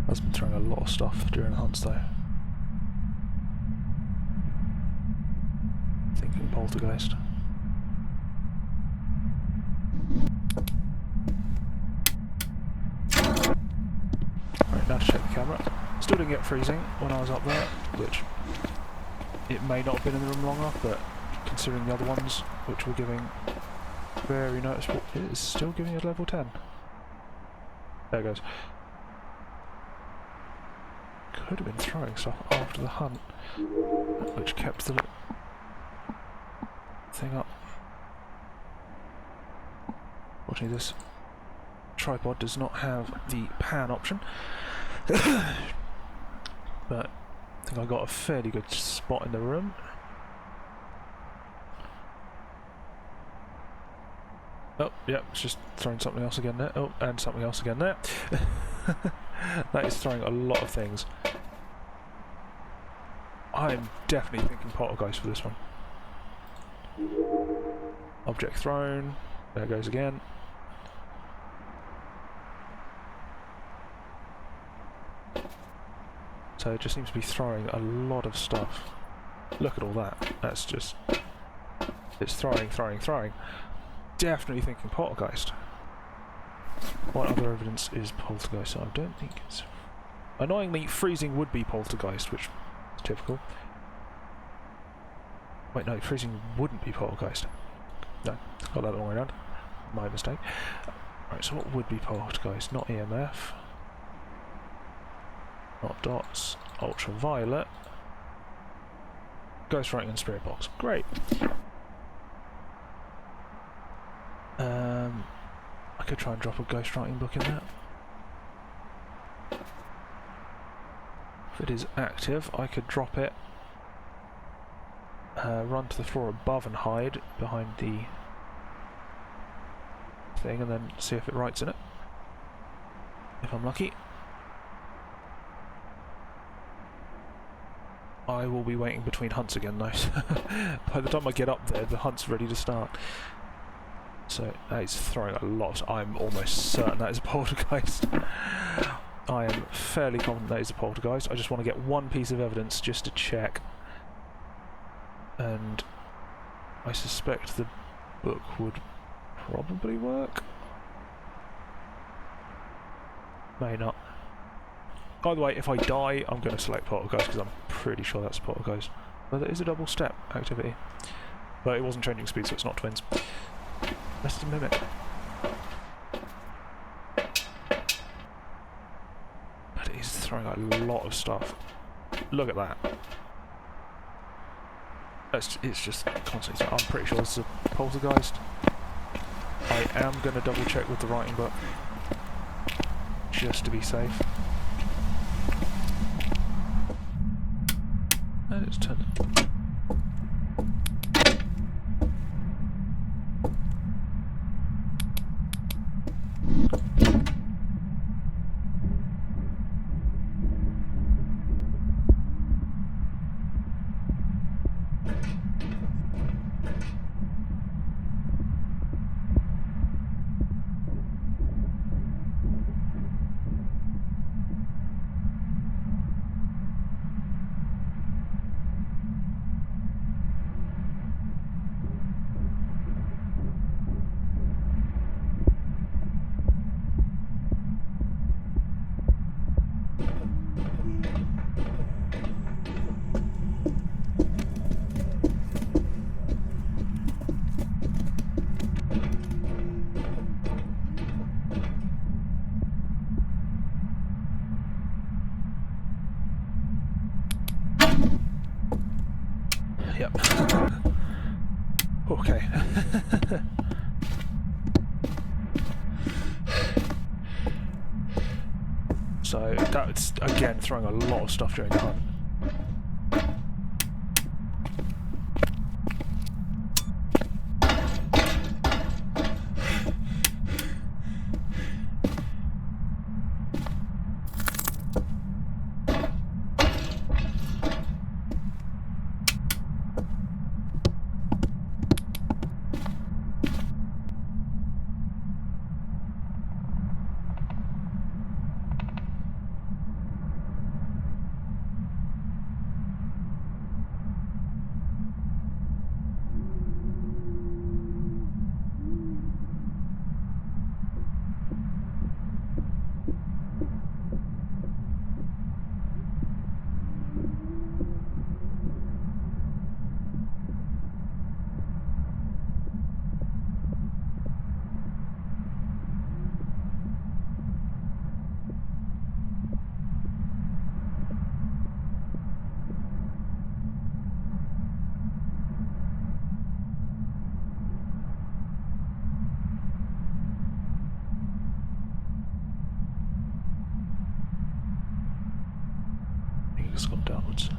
Has been throwing a lot of stuff during hunts though. Thinking poltergeist. Right, now to check the camera. Still didn't get freezing when I was up there, which it may not have been in the room long enough, but considering the other ones, which were giving very noticeable, it is still giving a level 10. There it goes. Could have been throwing stuff after the hunt, which kept the thing up. Fortunately, this tripod does not have the pan option, but I think I got a fairly good spot in the room. Oh, yeah, it's just throwing something else again there. Oh, and something else again there. That is throwing a lot of things. I'm definitely thinking poltergeist for this one. Object thrown. There it goes again. So it just seems to be throwing a lot of stuff. Look at all that. That's just... it's throwing, throwing, throwing. Definitely thinking poltergeist. What other evidence is poltergeist? I don't think it's... Annoyingly, freezing would be poltergeist, which is typical. Wait, no, freezing wouldn't be poltergeist. No, got that the wrong way around. My mistake. Right, so what would be poltergeist? Not EMF. Not dots. Ultraviolet. Ghostwriting and spirit box. Great. I could try and drop a ghostwriting book in that. If it is active, I could drop it, run to the floor above and hide behind the thing, and then see if it writes in it. If I'm lucky. I will be waiting between hunts again though. By the time I get up there, the hunt's ready to start. So that is throwing a lot. I'm almost certain that is a poltergeist. I am fairly confident that is a poltergeist. I just want to get one piece of evidence just to check. And I suspect the book would probably work. May not. Either way, if I die, I'm going to select poltergeist because I'm pretty sure that's poltergeist. But there is a double step activity. But it wasn't changing speed, so it's not twins. That's the mimic. But it is throwing a lot of stuff. Look at that. It's just constantly. I'm pretty sure this is a poltergeist. I am going to double check with the writing book, just to be safe. And it's turned. Yep. Okay. So that's again throwing a lot of stuff during the hunt. It's gone downwards.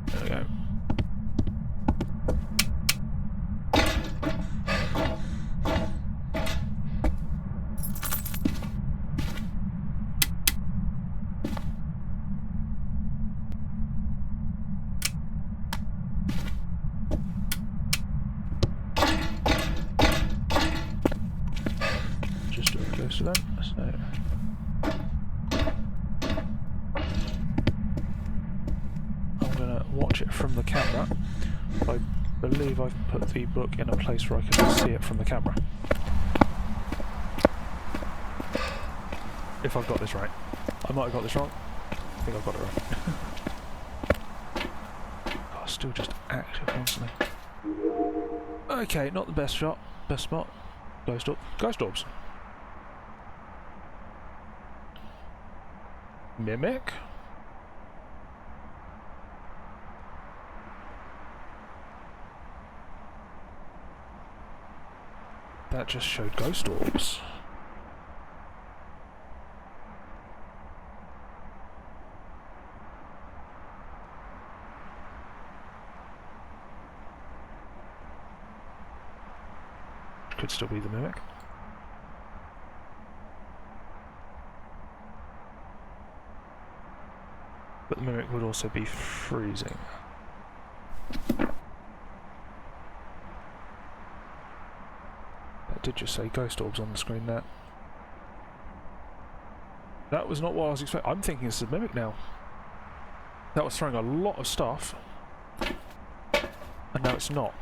There we go. Just doing close to them, so I'm gonna watch it from the camera. I believe I've put the book in a place where I can see it from the camera. If I've got this right. I might have got this wrong. I think I've got it right. God, still just active constantly. Okay, not the best shot. Best spot. Ghost orb. Ghost orbs. Mimic. That just showed ghost orbs. Could still be the mimic. But the mimic would also be freezing. That did just say ghost orbs on the screen there. That was not what I was expecting. I'm thinking it's a mimic now. That was throwing a lot of stuff. And now it's not.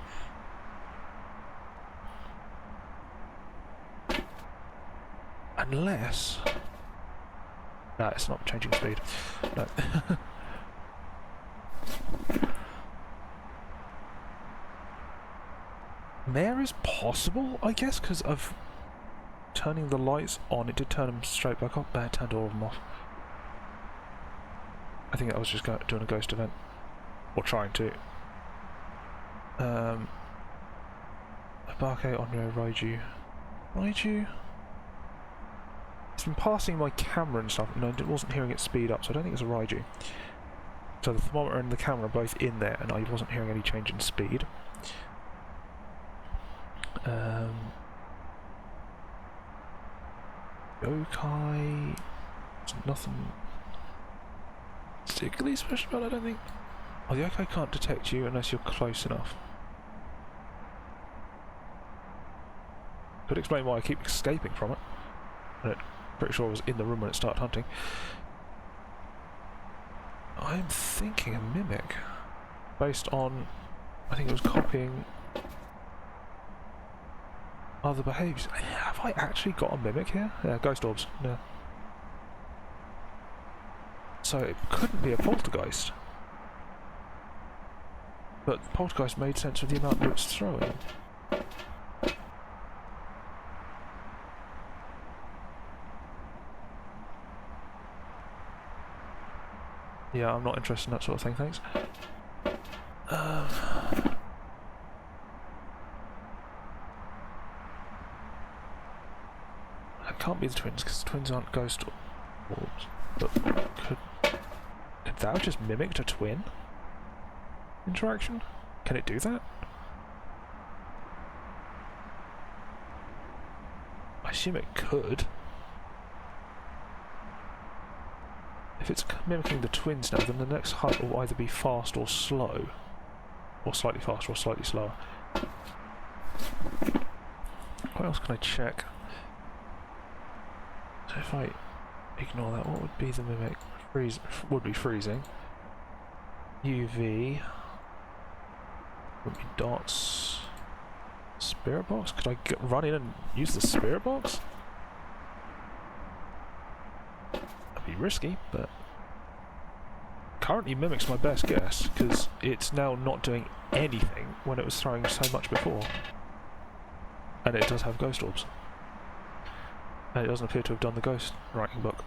Unless... No, it's not changing speed. No. Mare is possible, I guess, because of turning the lights on. It did turn them straight back up, but it turned all of them off. I think I was just doing a ghost event. Or trying to. Barke, Onryo, Raiju. Raiju? It's been passing my camera and stuff, and I wasn't hearing it speed up, so I don't think it's a Raiju. So the thermometer and the camera are both in there, and I wasn't hearing any change in speed. Yokai... There's nothing particularly special about it, I don't think. Oh, the yokai can't detect you unless you're close enough. Could explain why I keep escaping from it. And pretty sure I was in the room when it started hunting. I'm thinking a mimic. Based on... I think it was copying... other behaviours. Have I actually got a mimic here? Yeah, ghost orbs. No. So it couldn't be a poltergeist. But Poltergeist made sense of the amount that it's throwing. Yeah, I'm not interested in that sort of thing, thanks. That can't be the twins, because the twins aren't ghost orbs. But could that have just mimicked a twin interaction? Can it do that? I assume it could. If it's mimicking the twins now, then the next hunt will either be fast or slow. Or slightly faster or slightly slower. What else can I check? So if I ignore that, what would be the mimic? Freeze would be freezing. UV would be dots. Spirit box? Could I run in and use the spirit box? That'd be risky, but currently mimics my best guess because it's now not doing anything when it was throwing so much before. And it does have ghost orbs. And it doesn't appear to have done the ghost writing book.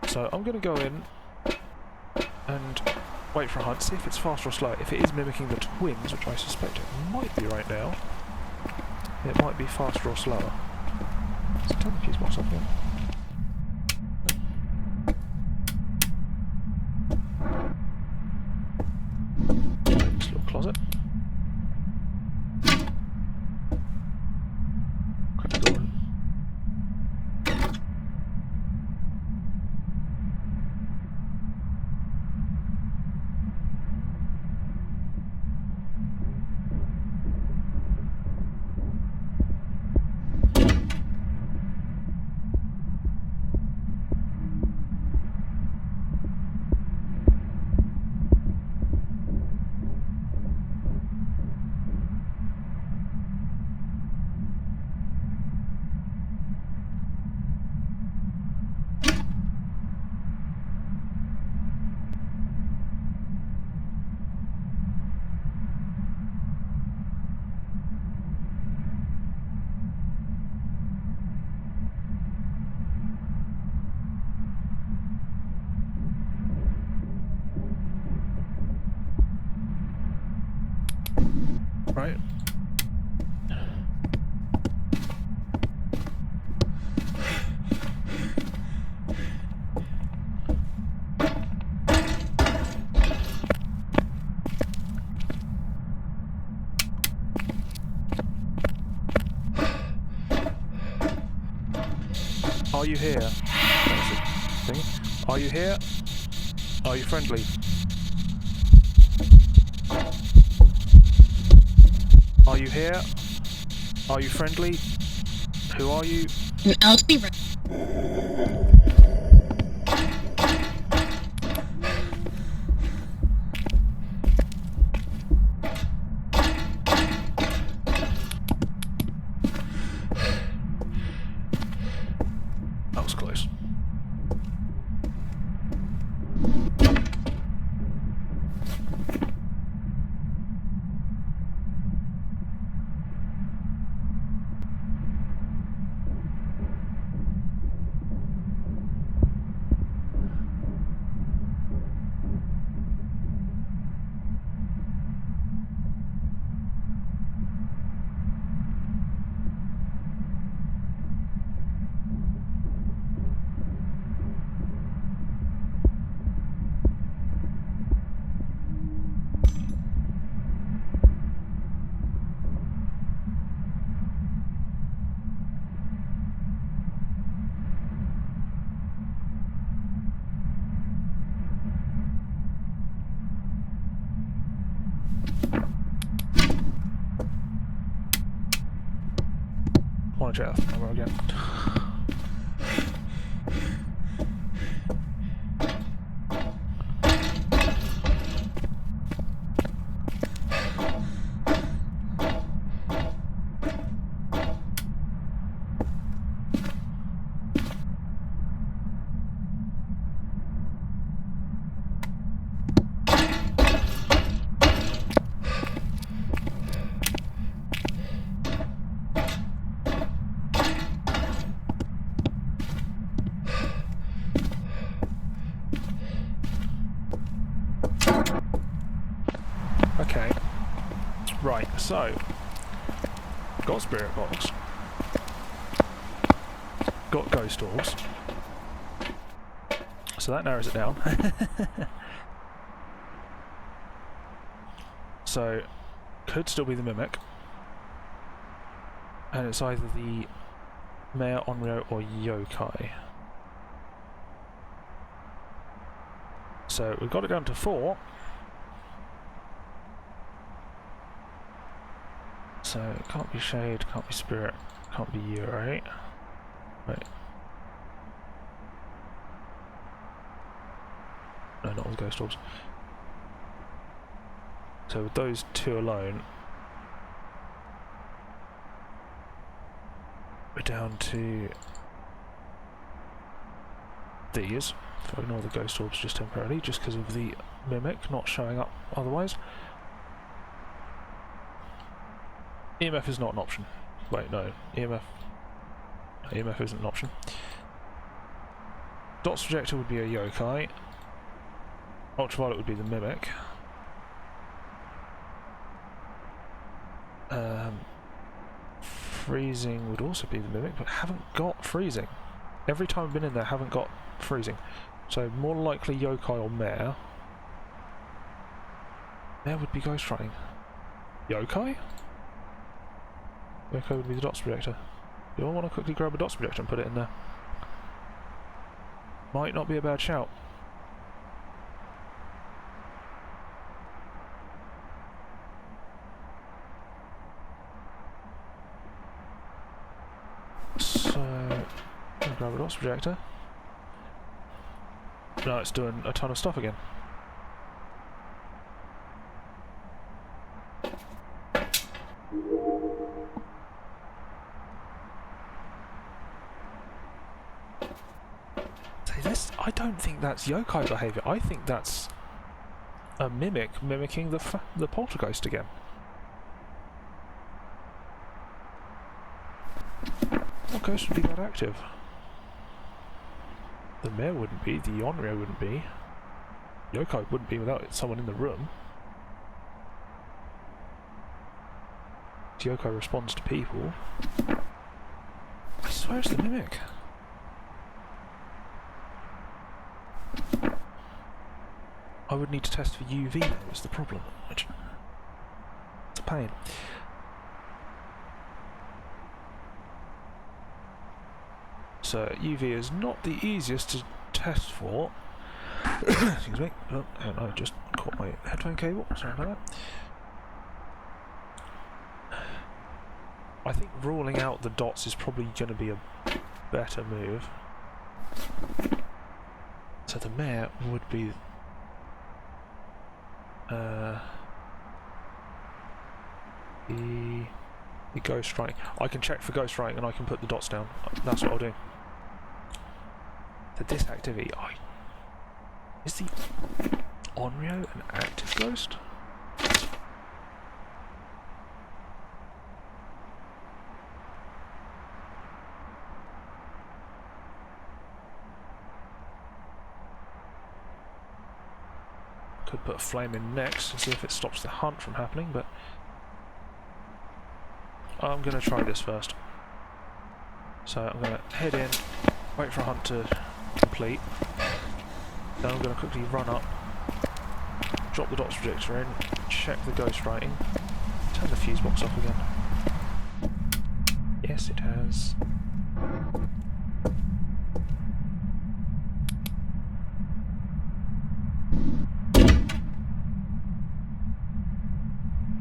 So I'm going to go in and wait for a hunt, see if it's fast or slow. If it is mimicking the twins, which I suspect it might be right now, it might be faster or slower. Let's turn the fuse box off again. This little closet. Crack the door. Right. Are you here? That's the thing. Are you here? Are you friendly? Are you here? Are you friendly? Who are you? I'll be right. That was close. Want to check that camera again? Right, so got spirit box, got ghost orbs, so that narrows it down. So could still be the mimic, and it's either the Mayor, Onryo, or Yokai. So we've got it down to 4. So it can't be Shade, can't be Spirit, can't be you, right? Right. No, not with Ghost Orbs. So with those 2 alone, we're down to these. If I ignore the Ghost Orbs just temporarily, just because of the Mimic not showing up otherwise. EMF is not an option. Wait, no. EMF isn't an option. Dots projector would be a Yokai. Ultraviolet would be the Mimic. Freezing would also be the Mimic, but haven't got freezing. Every time I've been in there, haven't got freezing. So more likely Yokai or Mare. Mare would be ghost writing. Yokai? Yokai would be the dots projector. Do I want to quickly grab a dots projector and put it in there? Might not be a bad shout. So, I'll grab a dots projector. Now it's doing a ton of stuff again. I don't think that's yokai behaviour. I think that's a mimic mimicking the poltergeist again. What ghost would be that active? The Mayor wouldn't be, the Onryo wouldn't be. Yokai wouldn't be without someone in the room. Yokai responds to people. I swear it's the mimic. I would need to test for UV though, is the problem, which it's a pain. So UV is not the easiest to test for. Excuse me. Oh, and I just caught my headphone cable, sorry about that. I think ruling out the dots is probably going to be a better move. So the Mayor would be the ghost writing. I can check for ghost writing and I can put the dots down. That's what I'll do. So this activity, is the Onryo an active ghost? Could put a flame in next and see if it stops the hunt from happening, but I'm going to try this first. So I'm going to head in, wait for a hunt to complete, then I'm going to quickly run up, drop the dots projector in, check the ghost writing, turn the fuse box off again. Yes, it has.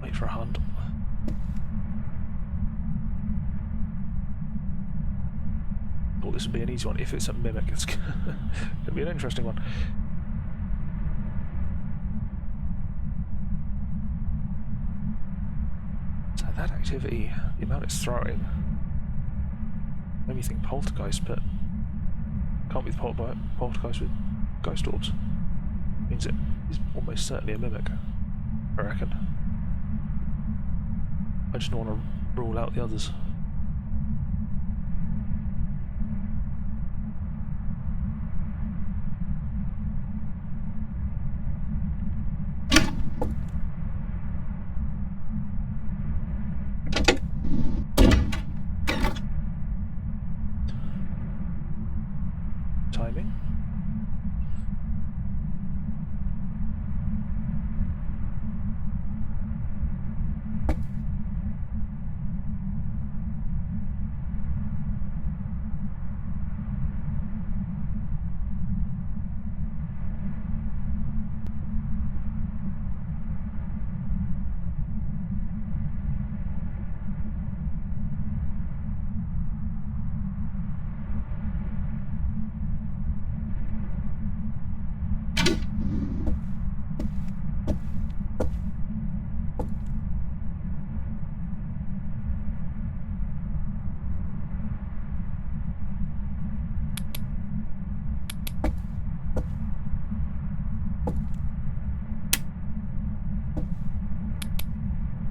Wait for a hunt. Oh, this would be an easy one. If it's a mimic, it's going to be an interesting one. So that activity, the amount it's throwing, made me think poltergeist, but can't be the poltergeist with ghost orbs. Means it is almost certainly a mimic, I reckon. I just don't want to rule out the others.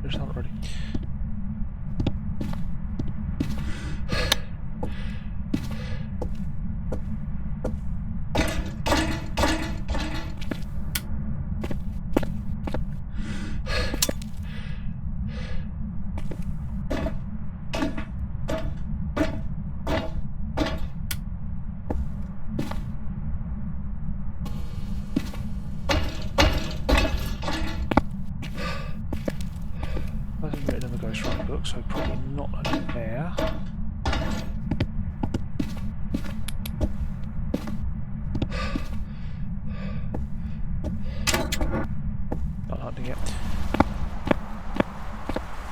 There's not already. Wasn't written in the ghostwriting book, so probably not a bear. Not hunting yet.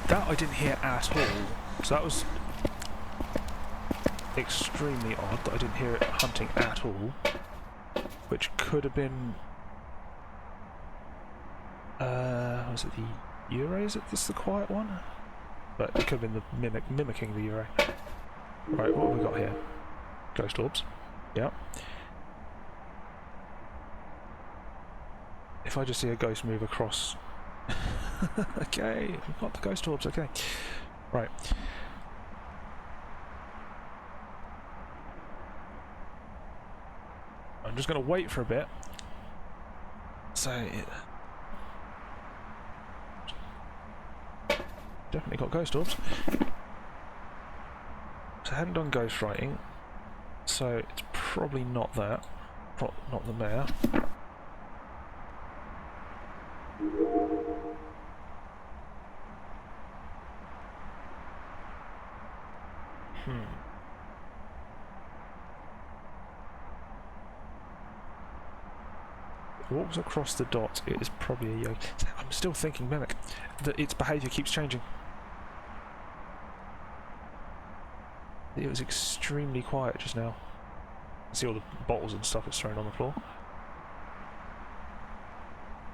That I didn't hear at all, so that was extremely odd that I didn't hear it hunting at all, which could have been was it the Euro? Is it this the quiet one? But it could have been the mimicking the Euro. Right, what have we got here? Ghost orbs. Yeah. If I just see a ghost move across. Okay, we've got the ghost orbs, okay. Right. I'm just going to wait for a bit. So, definitely got ghost orbs. So I hadn't done ghost writing, so it's probably not that. Not the mayor. Walks across the dot, it is probably a yo. I'm still thinking mimic. That its behaviour keeps changing. It was extremely quiet just now. You see all the bottles and stuff it's thrown on the floor.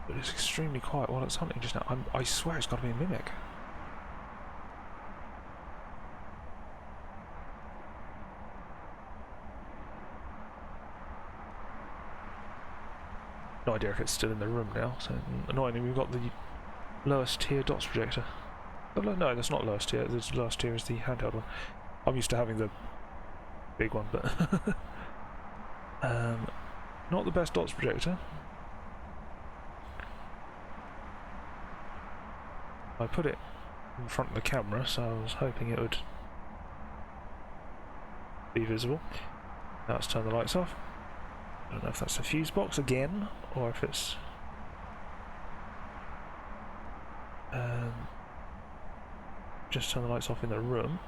But it's extremely quiet while it's hunting just now. I swear it's got to be a mimic. No idea if it's still in the room now, so annoyingly we've got the lowest tier dots projector. Oh, no, that's not lowest tier, the lowest tier is the handheld one. I'm used to having the big one, but not the best dots projector. I put it in front of the camera, so I was hoping it would be visible. Now let's turn the lights off. I don't know if that's a fuse box again, or if it's just turn the lights off in the room.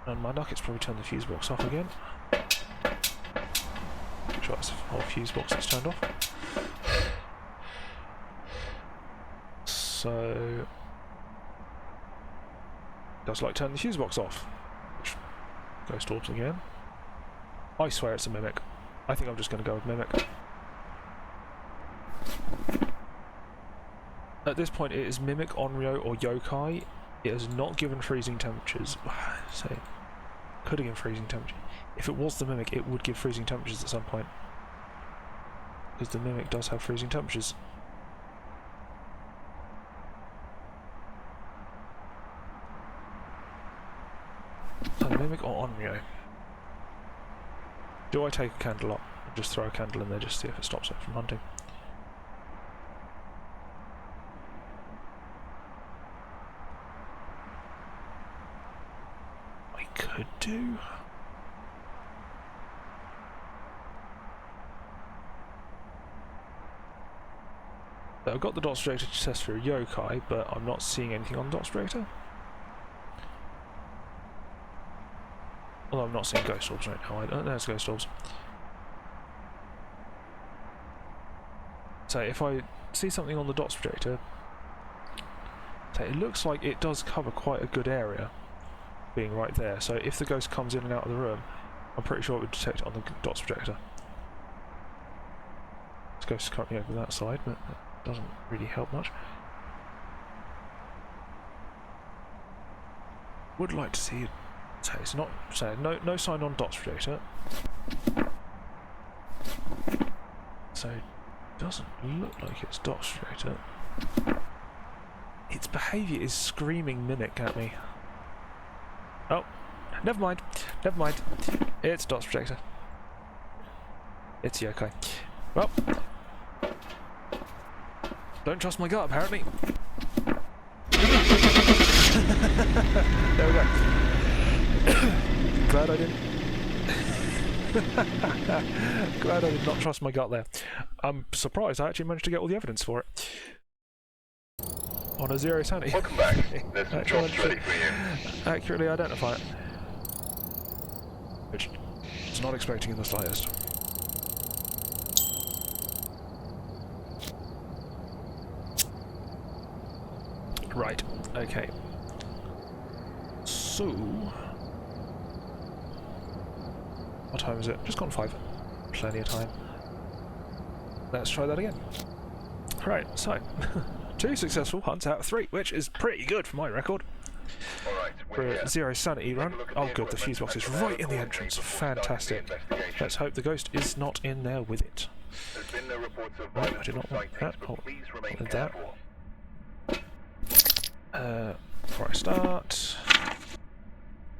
And my luck, it's probably turned the fuse box off again. Sure, that's the whole fuse box that's turned off. So does like turn the fuse box off. Ghost orbs again. I swear it's a mimic. I think I'm just going to go with mimic. At this point it is mimic, onryo or yokai. It has not given freezing temperatures. So could have given freezing temperature. If it was the mimic it would give freezing temperatures at some point. Because the mimic does have freezing temperatures. So mimic or onryo? Do I take a candle up and just throw a candle in there just to see if it stops it from hunting? I could do. So I've got the dots projector to test for a yokai, but I'm not seeing anything on the dots projector. Although I'm not seeing ghost orbs right now. There's ghost orbs. So if I see something on the dots projector, so it looks like it does cover quite a good area, being right there. So if the ghost comes in and out of the room, I'm pretty sure it would detect it on the dots projector. This ghost is currently over that side, but that doesn't really help much. Would like to see it. So it's not, so no sign on dots projector. So it doesn't look like it's dots projector. behaviour is screaming mimic at me. Oh, never mind. Never mind. It's Dots Projector. It's yokai. Well, don't trust my gut, apparently. There we go. Glad I didn't. Glad I did not trust my gut there. I'm surprised I actually managed to get all the evidence for it. On a 0 sanity. Welcome back. There's some jobs ready for you. Accurately identify it. Which I was not expecting in the slightest. Right, okay. So... what time is it? Just gone 5. Plenty of time. Let's try that again. Right, so... 2 successful hunts out of 3, which is pretty good for my record. For a 0 sanity run. Oh good, the fuse box is right in the entrance. Fantastic. Let's hope the ghost is not in there with it. Right, I do not want that. Oh, wanted that. Before I start...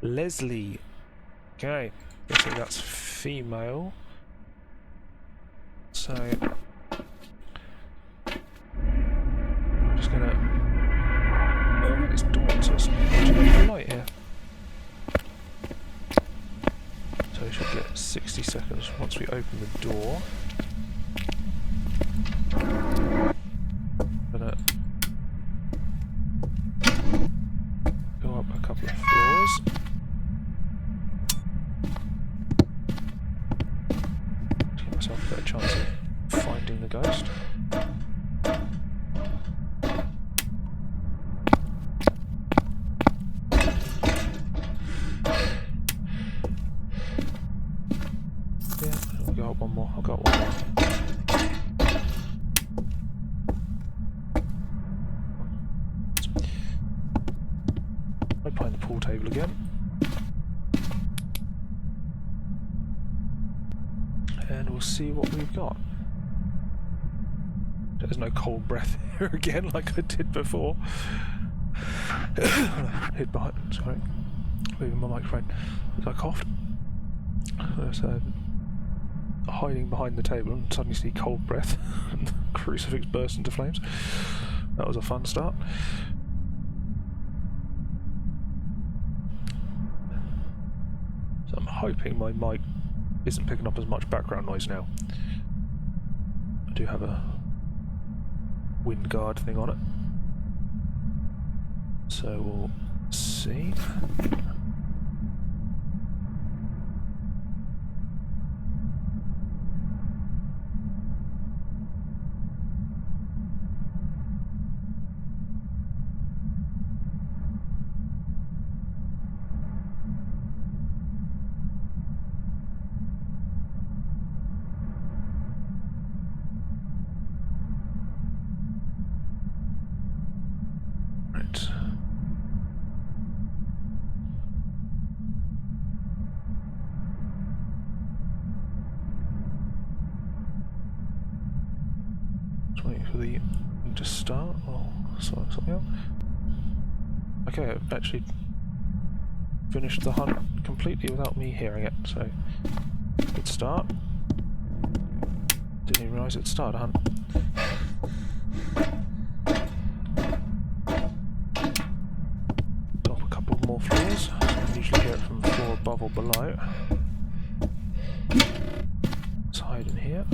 Leslie. Okay, guessing that's female. So... I'm just gonna... oh, look, it's dawn, so it's actually light here. So we should get 60 seconds once we open the door. Gonna go up a couple of floors. To give myself a better chance of finding the ghost. One more. I've got one more. I'd find the pool table again. And we'll see what we've got. There's no cold breath here again like I did before. Hid behind, sorry. Moving my microphone. As I coughed. So, hiding behind the table and suddenly see cold breath and the crucifix burst into flames. That was a fun start. So I'm hoping my mic isn't picking up as much background noise now. I do have a wind guard thing on it. So we'll see. Waiting for the thing to start, or something else. Okay, I've actually finished the hunt completely without me hearing it, so good start. Didn't even realise it started a hunt. Up a couple more floors, so I can usually hear it from the floor above or below. Let's hide in here.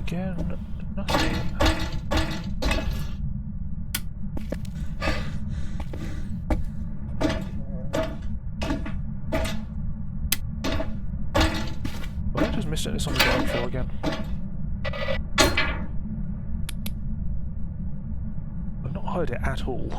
Again, nothing. Well, I just missed it. It's on the ground floor again. I've not heard it at all.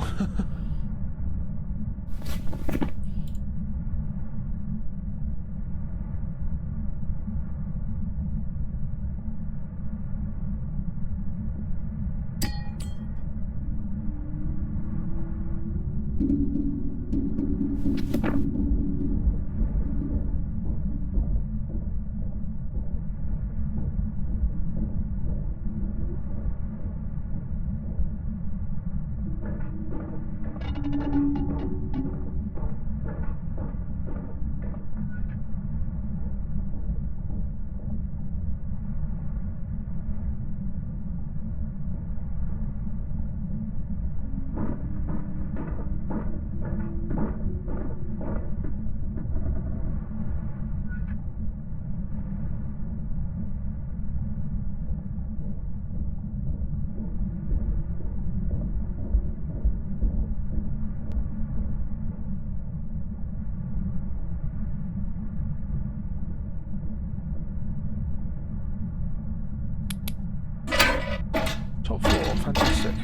Top floor, fantastic.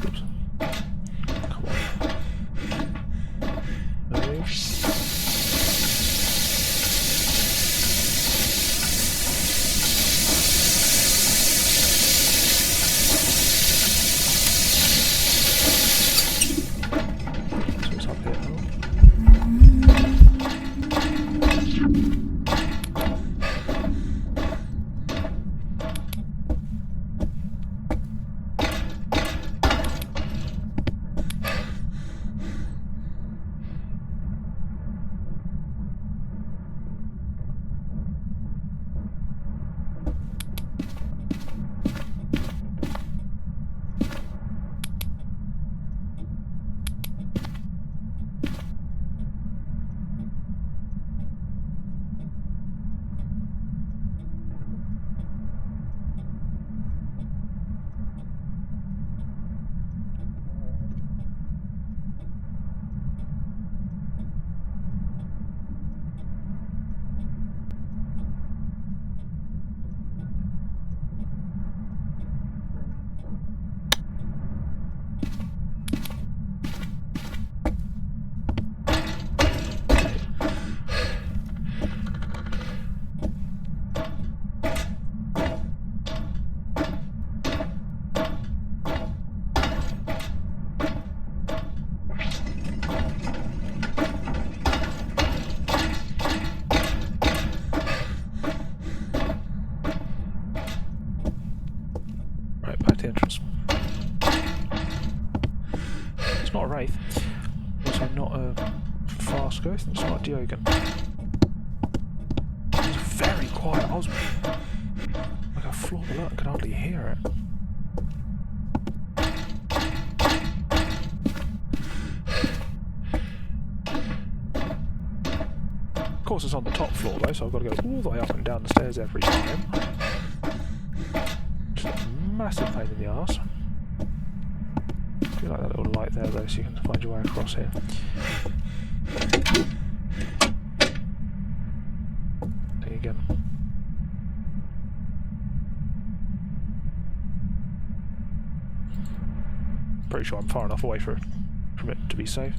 Oops. Come on. Move. So it's up here now. Entrance. It's not a wraith. Also not a fast ghost. It's not a Diogen. It was very quiet. I was like a floor below. I could hardly hear it. Of course, it's on the top floor though, so I've got to go all the way up and down the stairs every time. Massive pain in the arse. I do like that little light there though, so you can find your way across here. There you go. Pretty sure I'm far enough away from it to be safe.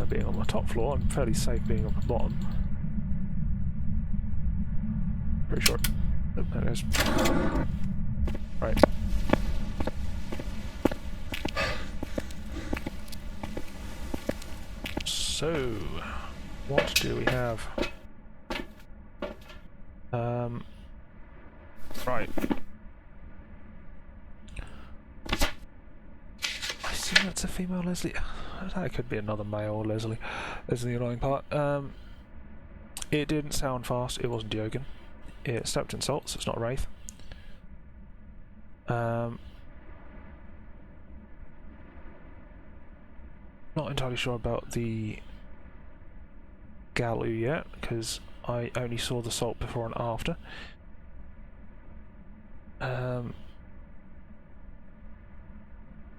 Being on the top floor, I'm fairly safe being on the bottom. Pretty sure. Oh, there it is. Right. So, what do we have? Right. I assume that's a female Leslie. That could be another male Leslie. That's the annoying part. It didn't sound fast. It wasn't Diogen. It stepped in salt, so it's not a wraith. Not entirely sure about the Galu yet, because I only saw the salt before and after.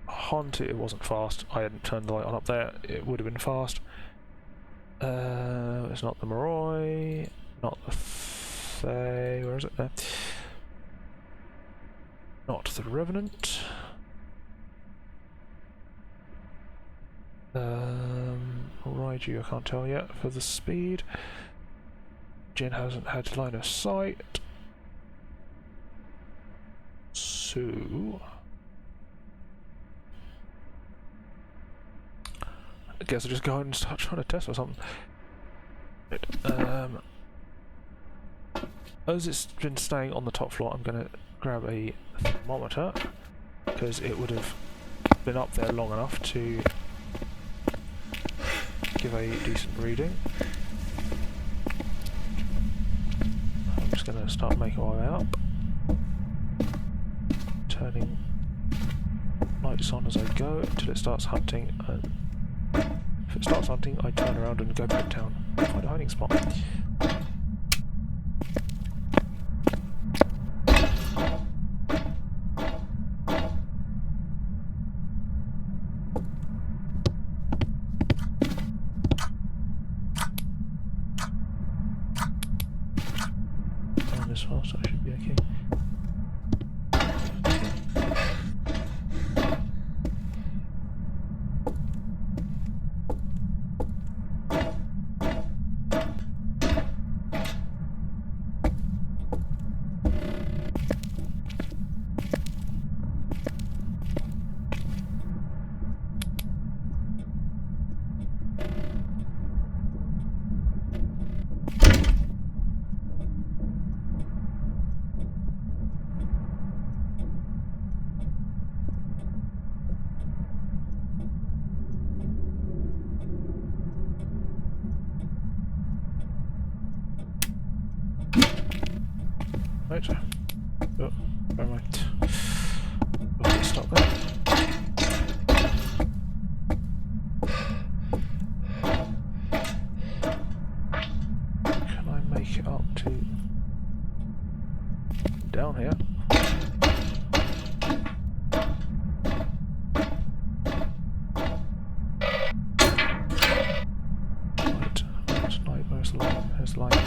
Hantu, it wasn't fast. I hadn't turned the light on up there. It would have been fast. It's not the Moroi, not the Fae. Where is it? There. Not the Revenant. Raiju, I can't tell yet for the speed. Jin hasn't had line of sight. So I guess I'll just go and start trying to test or something. Right, as it's been staying on the top floor, I'm going to grab a thermometer because it would have been up there long enough to give a decent reading. I'm just going to start making my way up, turning lights on as I go until it starts hunting. And if it starts hunting, I turn around and go back down and find a hiding spot. As well, so I should be okay. Right. Oh, never mind. Okay, stop there. Can I make it up to down here? Right. Where's light? Where's the light? Where's the light?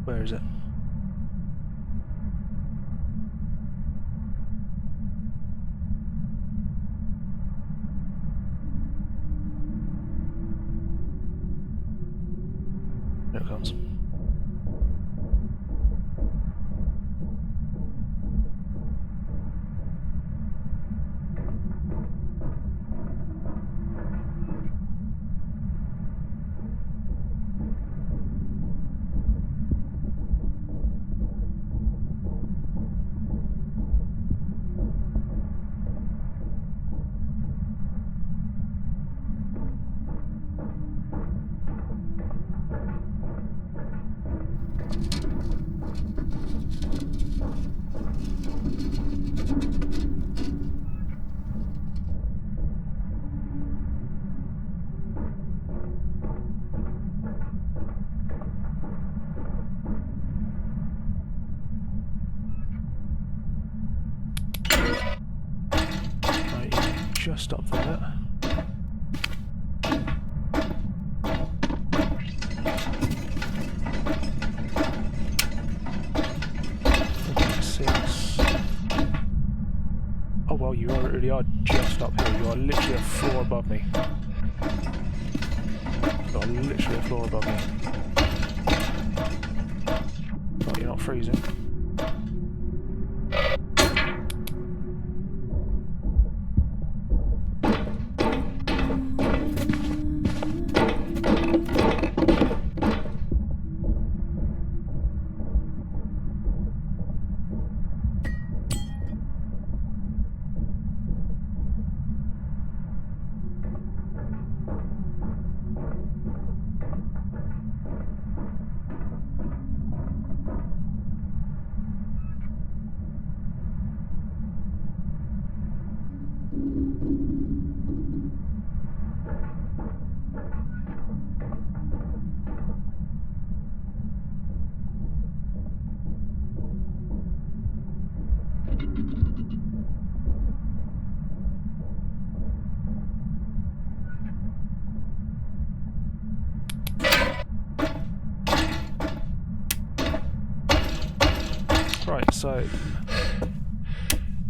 Where is it? There it comes. Just up there. Okay, 6. Oh well, you already are just up here. You are literally a floor above me. You are literally a floor above me. But you're not freezing. so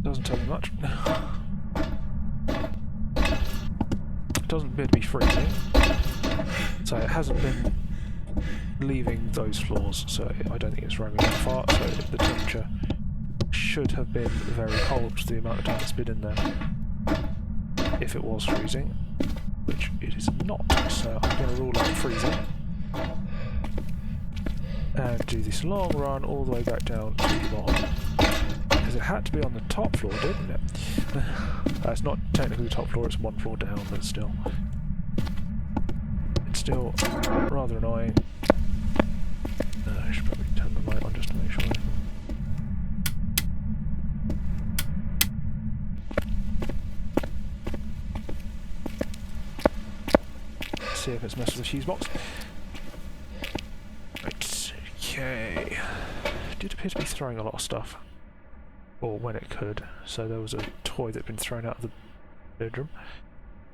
doesn't tell me much. It doesn't appear to be freezing, so it hasn't been leaving those floors, so I don't think it's roaming that far, so the temperature should have been very cold for the amount of time it's been in there. If it was freezing, which it is not, so I'm going to rule out freezing. And do this long run all the way back down to the bottom. Because it had to be on the top floor, didn't it? It's not technically the top floor, it's one floor down, but still. It's still rather annoying. I should probably turn the light on just to make sure. Let's see if it's messed with the fuse box. Right, okay. Did appear to be throwing a lot of stuff. Or when it could. So there was a toy that had been thrown out of the bedroom.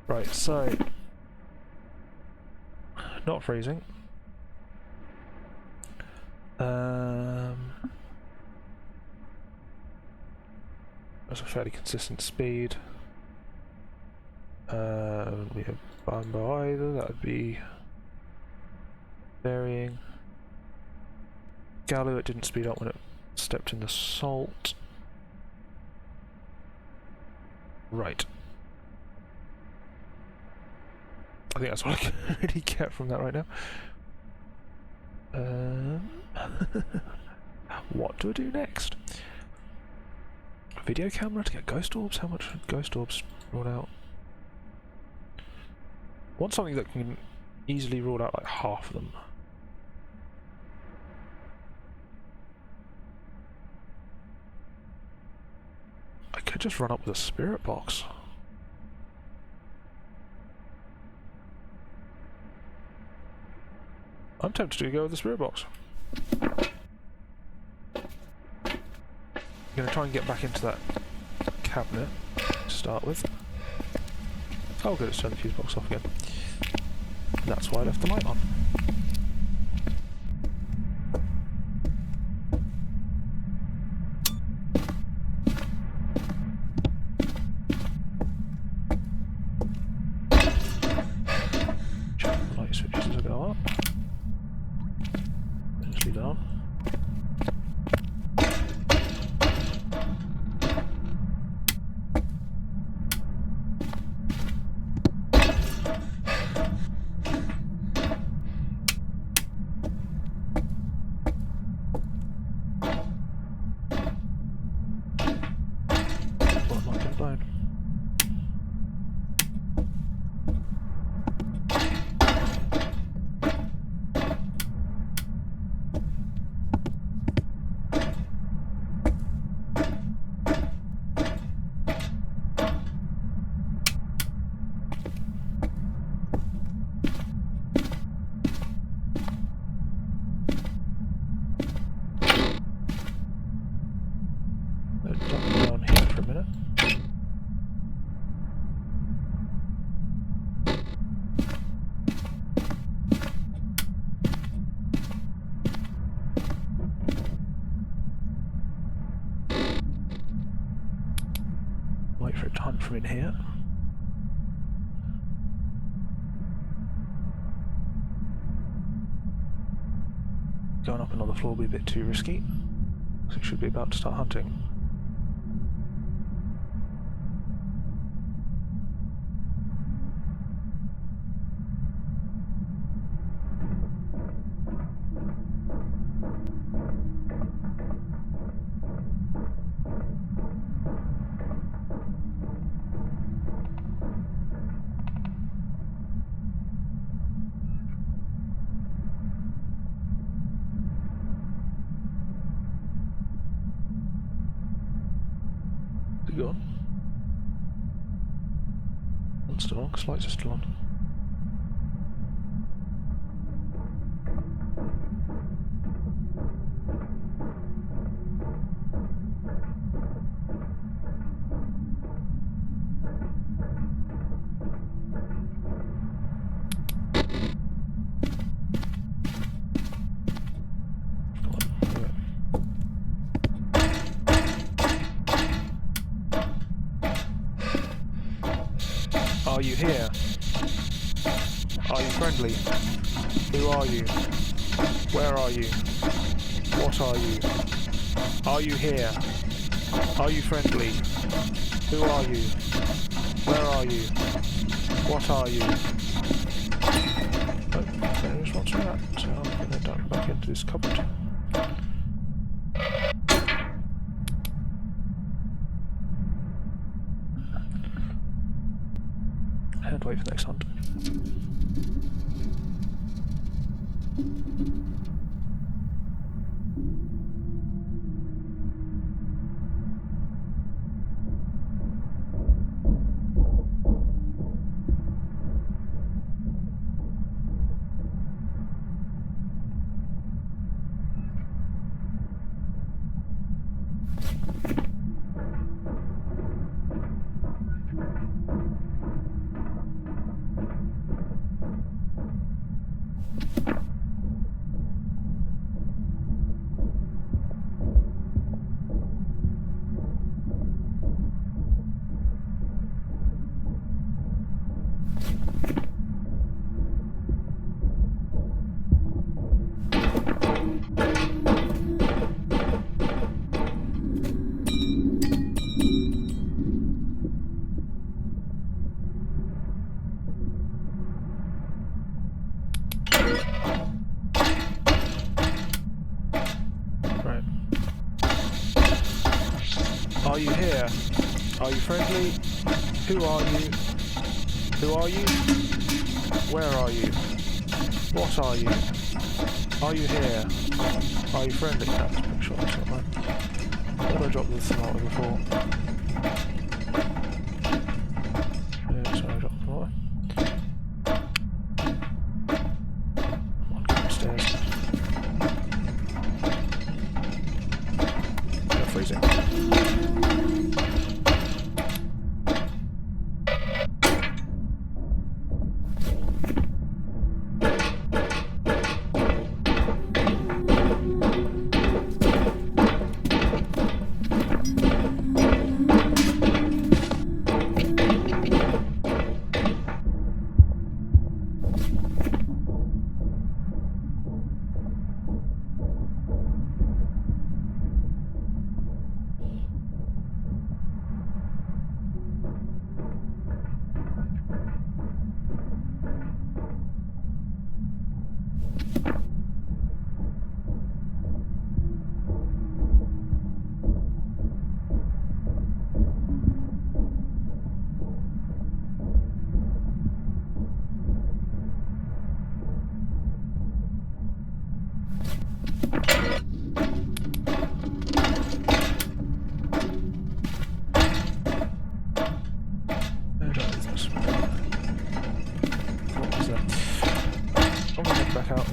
Right, so not freezing. That's a fairly consistent speed. We have bahaviour, that would be varying. Gallo, it didn't speed up when it stepped in the salt. Right. I think that's what I can really get from that right now. What do I do next? Video camera to get ghost orbs? How much should ghost orbs rule out? Want something that can easily rule out like half of them. I could just run up with a spirit box. I'm tempted to go with the spirit box. I'm going to try and get back into that cabinet to start with. Oh good, it's turned the fuse box off again. That's why I left the light on. Check the light switches as I go up. Just leave that on. Down here for a minute. Wait for it to hunt from in here. Going up another floor will be a bit too risky, so it should be about to start hunting. Is it gone? It's still on, because lights are still on. Come on, do it. Are you here? Are you friendly? Who are you? Where are you? What are you? Are you here? Are you friendly? Who are you? Where are you? What are you? Oh, no response to that, so I'm going to duck back into this cupboard. And wait for the next hunt. Are you here? Are you friendly? Who are you? Who are you? Where are you? What are you? Are you here? Are you friendly? No, let's make sure that's not mine. Where did I drop the thermometer before? Sorry, I dropped the thermometer. Come on, get upstairs. They're freezing.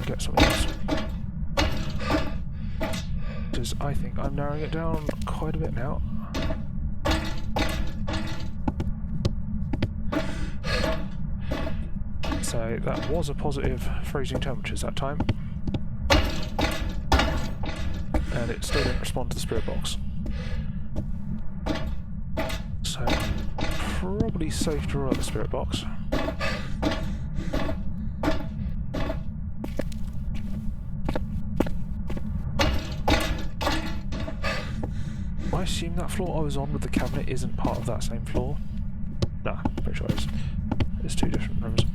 Get something else, because I think I'm narrowing it down quite a bit now. So that was a positive freezing temperatures that time, and it still didn't respond to the spirit box. So probably safe to roll the spirit box. I assume that floor I was on with the cabinet isn't part of that same floor. Nah, pretty sure it is. It's two different rooms.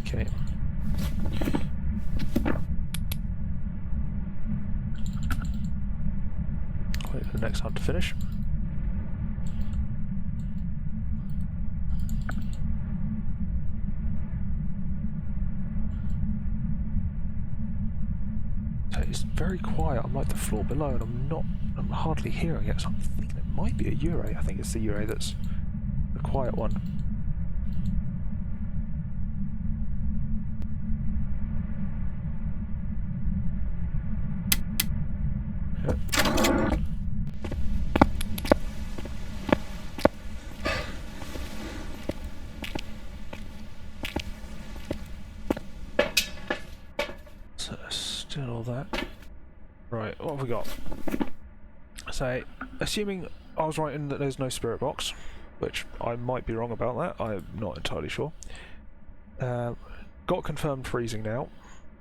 Okay. Wait for the next hunt to finish. It's very quiet on like the floor below, and I'm hardly hearing it, so I'm thinking it might be a Ure. I think it's the Ure that's the quiet one. Yep. So still all that. Right, what have we got? So, assuming I was right in that there's no spirit box, which I might be wrong about that. I'm not entirely sure. Got confirmed freezing now,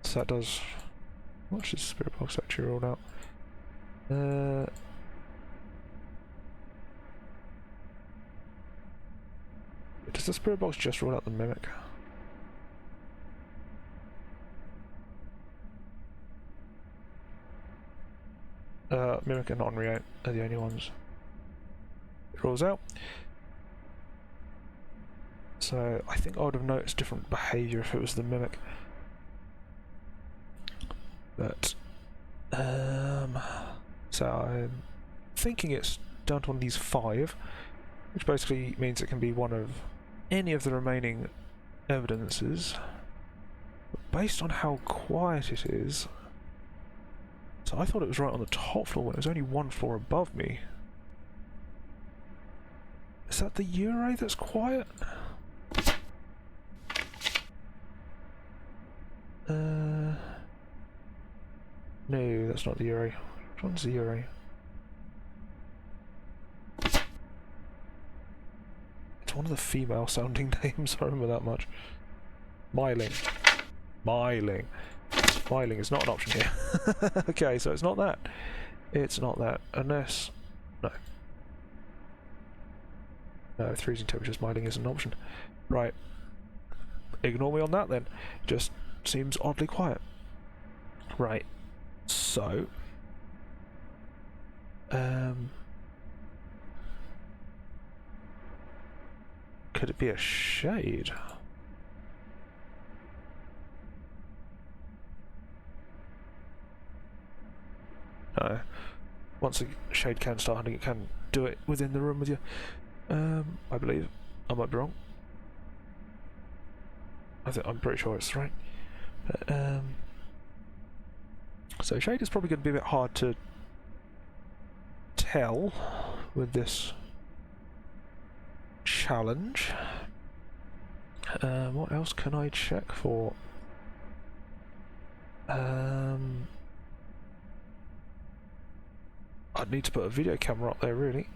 so that does. How much is spirit box actually rolled out? Does the spirit box just roll out the mimic? Mimic and non-react are the only ones it rolls out. So I think I would have noticed different behaviour if it was the mimic. But so I'm thinking it's down to one of these 5, which basically means it can be one of any of the remaining evidences. But based on how quiet it is, so I thought it was right on the top floor when it was only 1 floor above me. Is that the Ure that's quiet? No, that's not the Ure. Which one's the Ure? It's one of the female sounding names, I remember that much. Myling. Myling. Myling is not an option here. Okay, so it's not that. It's not that. Unless... No. No, freezing temperatures, myling is an option. Right. Ignore me on that then. Just seems oddly quiet. Right. So... could it be a shade? No. Once a shade can start hunting, it can do it within the room with you. I believe. I might be wrong. I'm pretty sure it's right. But, so shade is probably going to be a bit hard to tell with this challenge. What else can I check for? I'd need to put a video camera up there, really.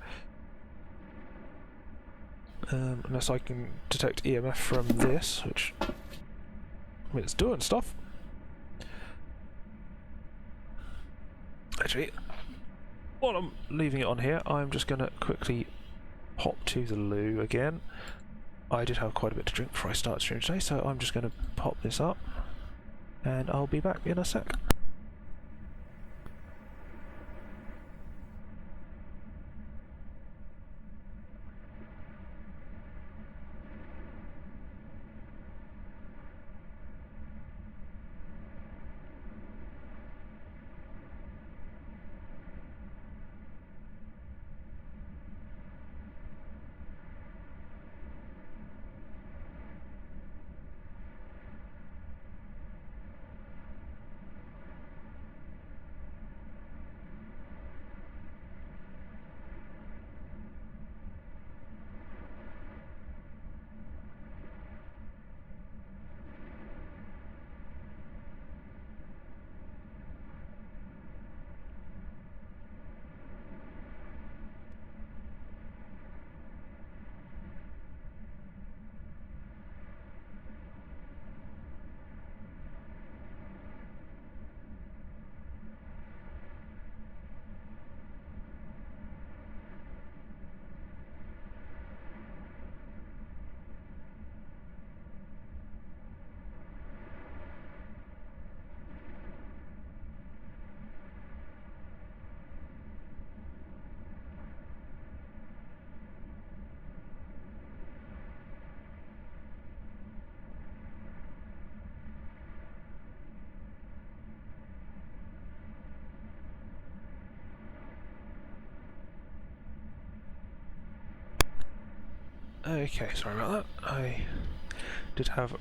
Unless I can detect EMF from this, which... I mean, it's doing stuff. Actually, while I'm leaving it on here, I'm just going to quickly pop to the loo again. I did have quite a bit to drink before I started streaming today, so I'm just going to pop this up, and I'll be back in a sec. Okay, sorry about that. I did have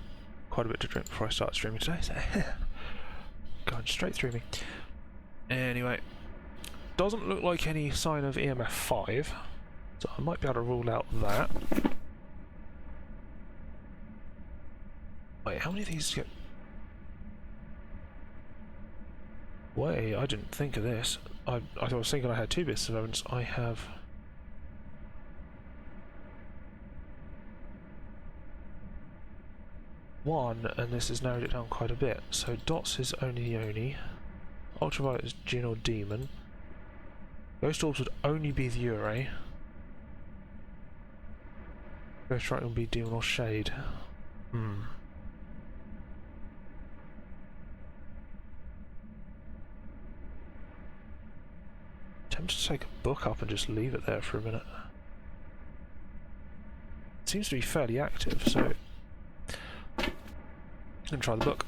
quite a bit to drink before I started streaming today, so going straight through me. Anyway, doesn't look like any sign of EMF 5, so I might be able to rule out that. Wait, how many of these get... Wait, I didn't think of this. I was thinking I had 2 bits of evidence. I have 1, and this has narrowed it down quite a bit. So dots is only the Oni. Ultraviolet is Djinn or Demon. Ghost orbs would only be the Ure. Ghost Right would be Demon or Shade. Tempted to take a book up and just leave it there for a minute. It seems to be fairly active, so I'm gonna try the book.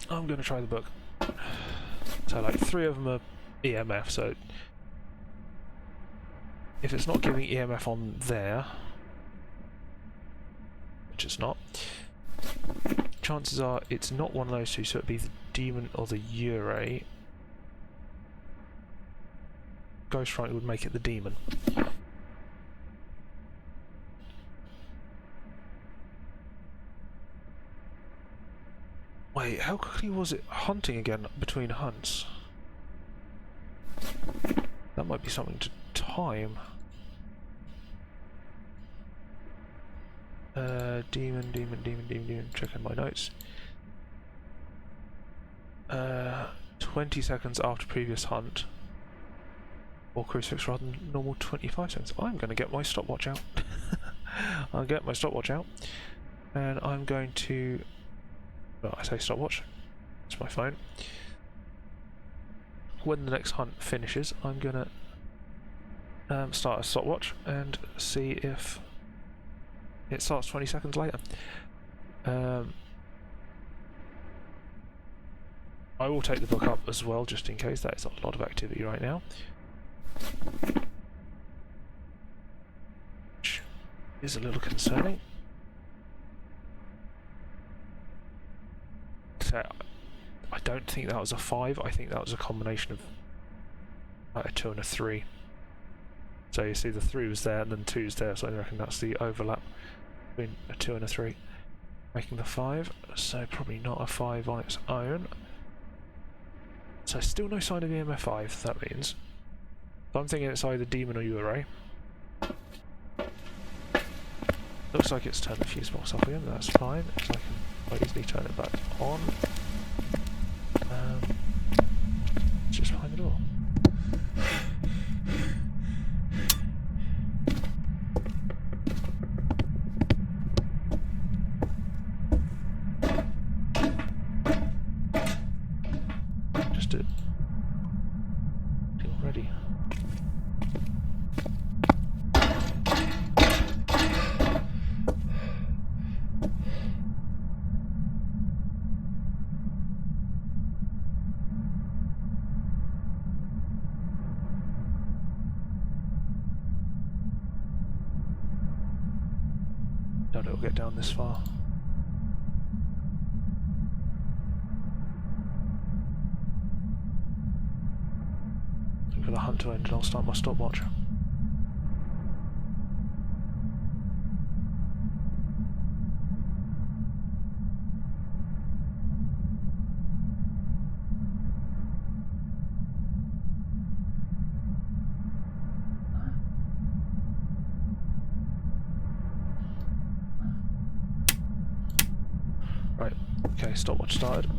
I'm gonna try the book. So like 3 of them are EMF, so if it's not giving EMF on there, which it's not, chances are it's not one of those two, so it'd be the Demon or the Ure. Ghost Right would make it the Demon. Wait, how quickly was it hunting again between hunts? That might be something to time. Demon. Checking my notes. 20 seconds after previous hunt. Or crucifix rather than normal 25 seconds. I'm going to get my stopwatch out. I'll get my stopwatch out. And I'm going to... Well, I say stopwatch. It's my phone. When the next hunt finishes, I'm going to start a stopwatch and see if it starts 20 seconds later. I will take the book up as well, just in case. That is a lot of activity right now. Which is a little concerning. So, I don't think that was a 5. I think that was a combination of a 2 and a 3. So you see the 3 was there and then 2's there, so I reckon that's the overlap between a 2 and a 3, making the 5. So probably not a 5 on its own. So still no sign of EMF 5, that means. So I'm thinking it's either Demon or Ure. Looks like it's turned the fuse box off again, that's fine, because I can quite easily turn it back on. It's just behind the door. Just do it. Already. Doubt it'll get down this far. Wait for the hunt to end and I'll start my stopwatch. Right, okay, stopwatch started.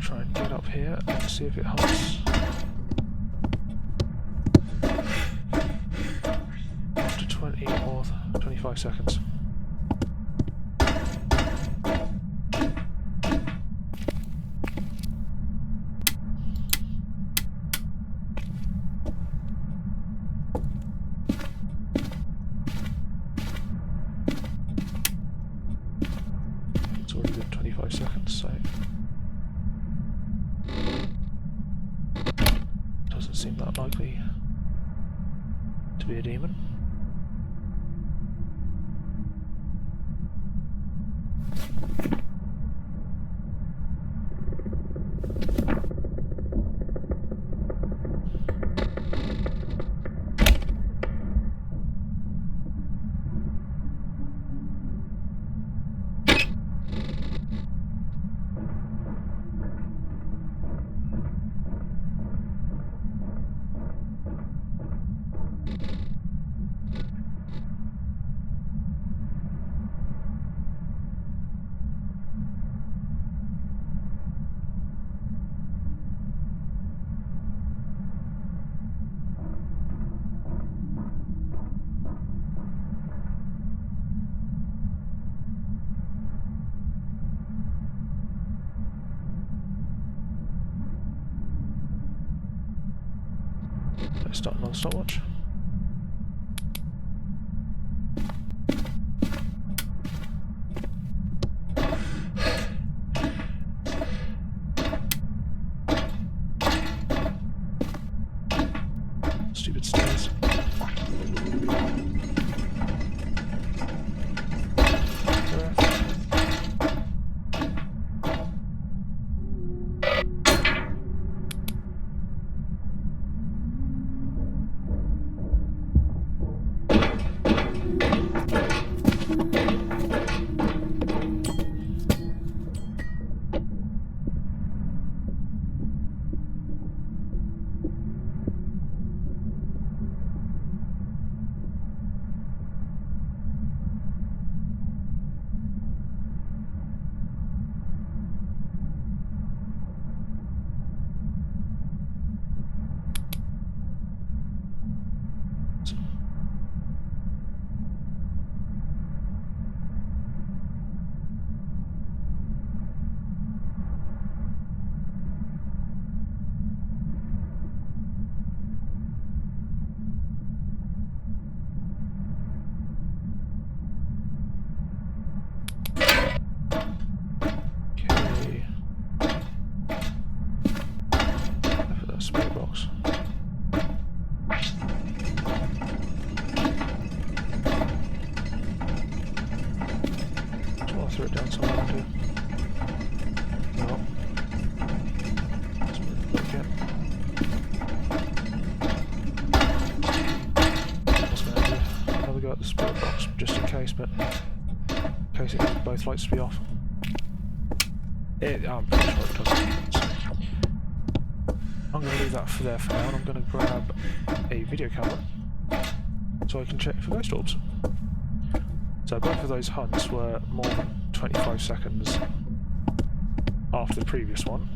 Try and get up here and see if it hunts. After 20 or 25 seconds. It's already been 25 seconds, so doesn't seem that likely to be a demon. Start another stopwatch. Stupid stairs. Throw it down somewhere around here. No. Let's move it again. I was going to have a go at the spirit box just in case, but in case it needs both lights to be off. I'm pretty sure it doesn't. I'm going to leave that for there for now, and I'm going to grab a video camera so I can check for ghost orbs. So both of those hunts were more than 25 seconds after the previous one.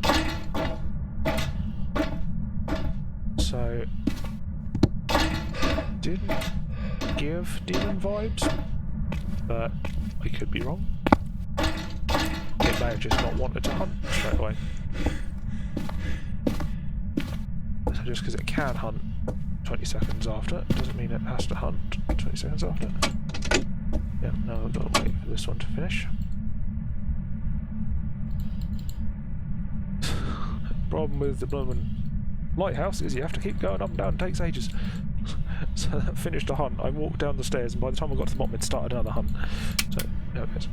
So didn't give demon vibes, but I could be wrong. It may have just not wanted to hunt straight away. So just because it can hunt 20 seconds after, doesn't mean it has to hunt 20 seconds after. Yeah, no, I've got to wait for this one to finish. Problem with the blooming lighthouse is you have to keep going up and down, it takes ages. So that finished a hunt, I walked down the stairs, and by the time I got to the bottom it started another hunt. So, there it goes.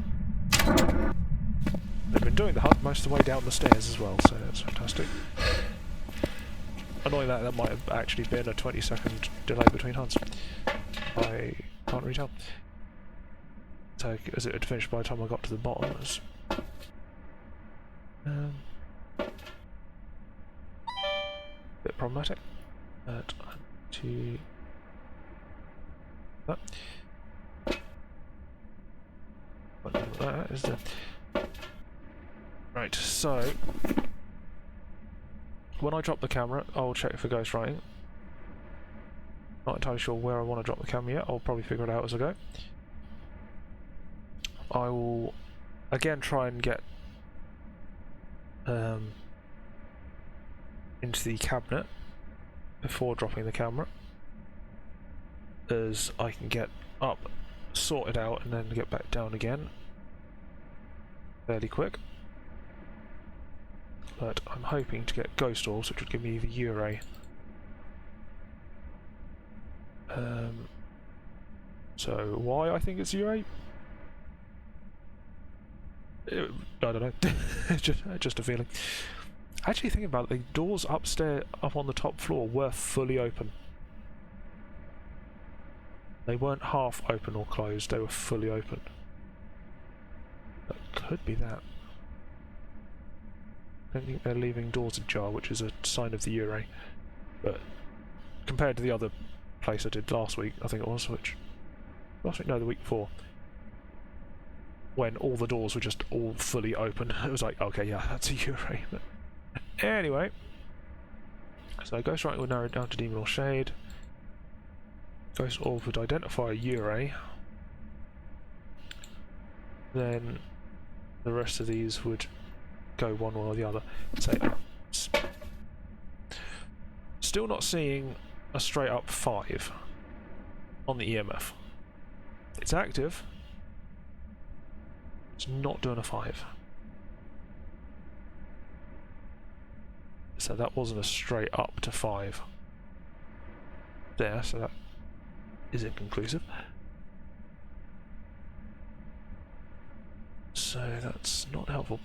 They've been doing the hunt most of the way down the stairs as well, so that's fantastic. Annoying that might have actually been a 20-second delay between hunts. I can't really tell. So, as it had finished by the time I got to the bottom, it was bit problematic. But to that. What that is the right. So when I drop the camera, I'll check for ghost writing. Not entirely sure where I want to drop the camera yet. I'll probably figure it out as I go. I will again try and get into the cabinet before dropping the camera, as I can get up, sort it out, and then get back down again fairly quick. But I'm hoping to get ghost orbs, which would give me the Ure. So why I think it's Ure? I don't know. just a feeling. Actually, thinking about it, the doors upstairs, up on the top floor, were fully open. They weren't half open or closed; they were fully open. That could be that. I don't think they're leaving doors ajar, which is a sign of the Ure. But compared to the other place I did last week, I think it was, the week before, when all the doors were just all fully open, it was like, okay, yeah, that's a Ure. But anyway, so ghost writing would narrow it down to demon or shade. Ghost orb would identify a Ure. Then the rest of these would go one or the other. So still not seeing a straight up 5 on the EMF. It's active. It's not doing a 5. So that wasn't a straight up to 5 there, so that is inconclusive. So that's not helpful.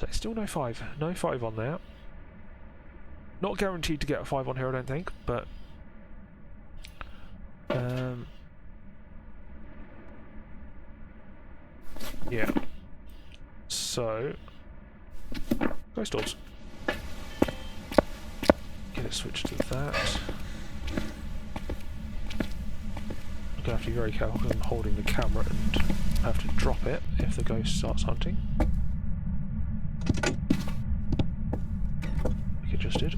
So still no 5. No 5 on there. Not guaranteed to get a 5 on here, I don't think, but yeah. So ghost orbs. Get it switched to that. I'm gonna have to be very careful because I'm holding the camera and have to drop it if the ghost starts hunting. Like it just did.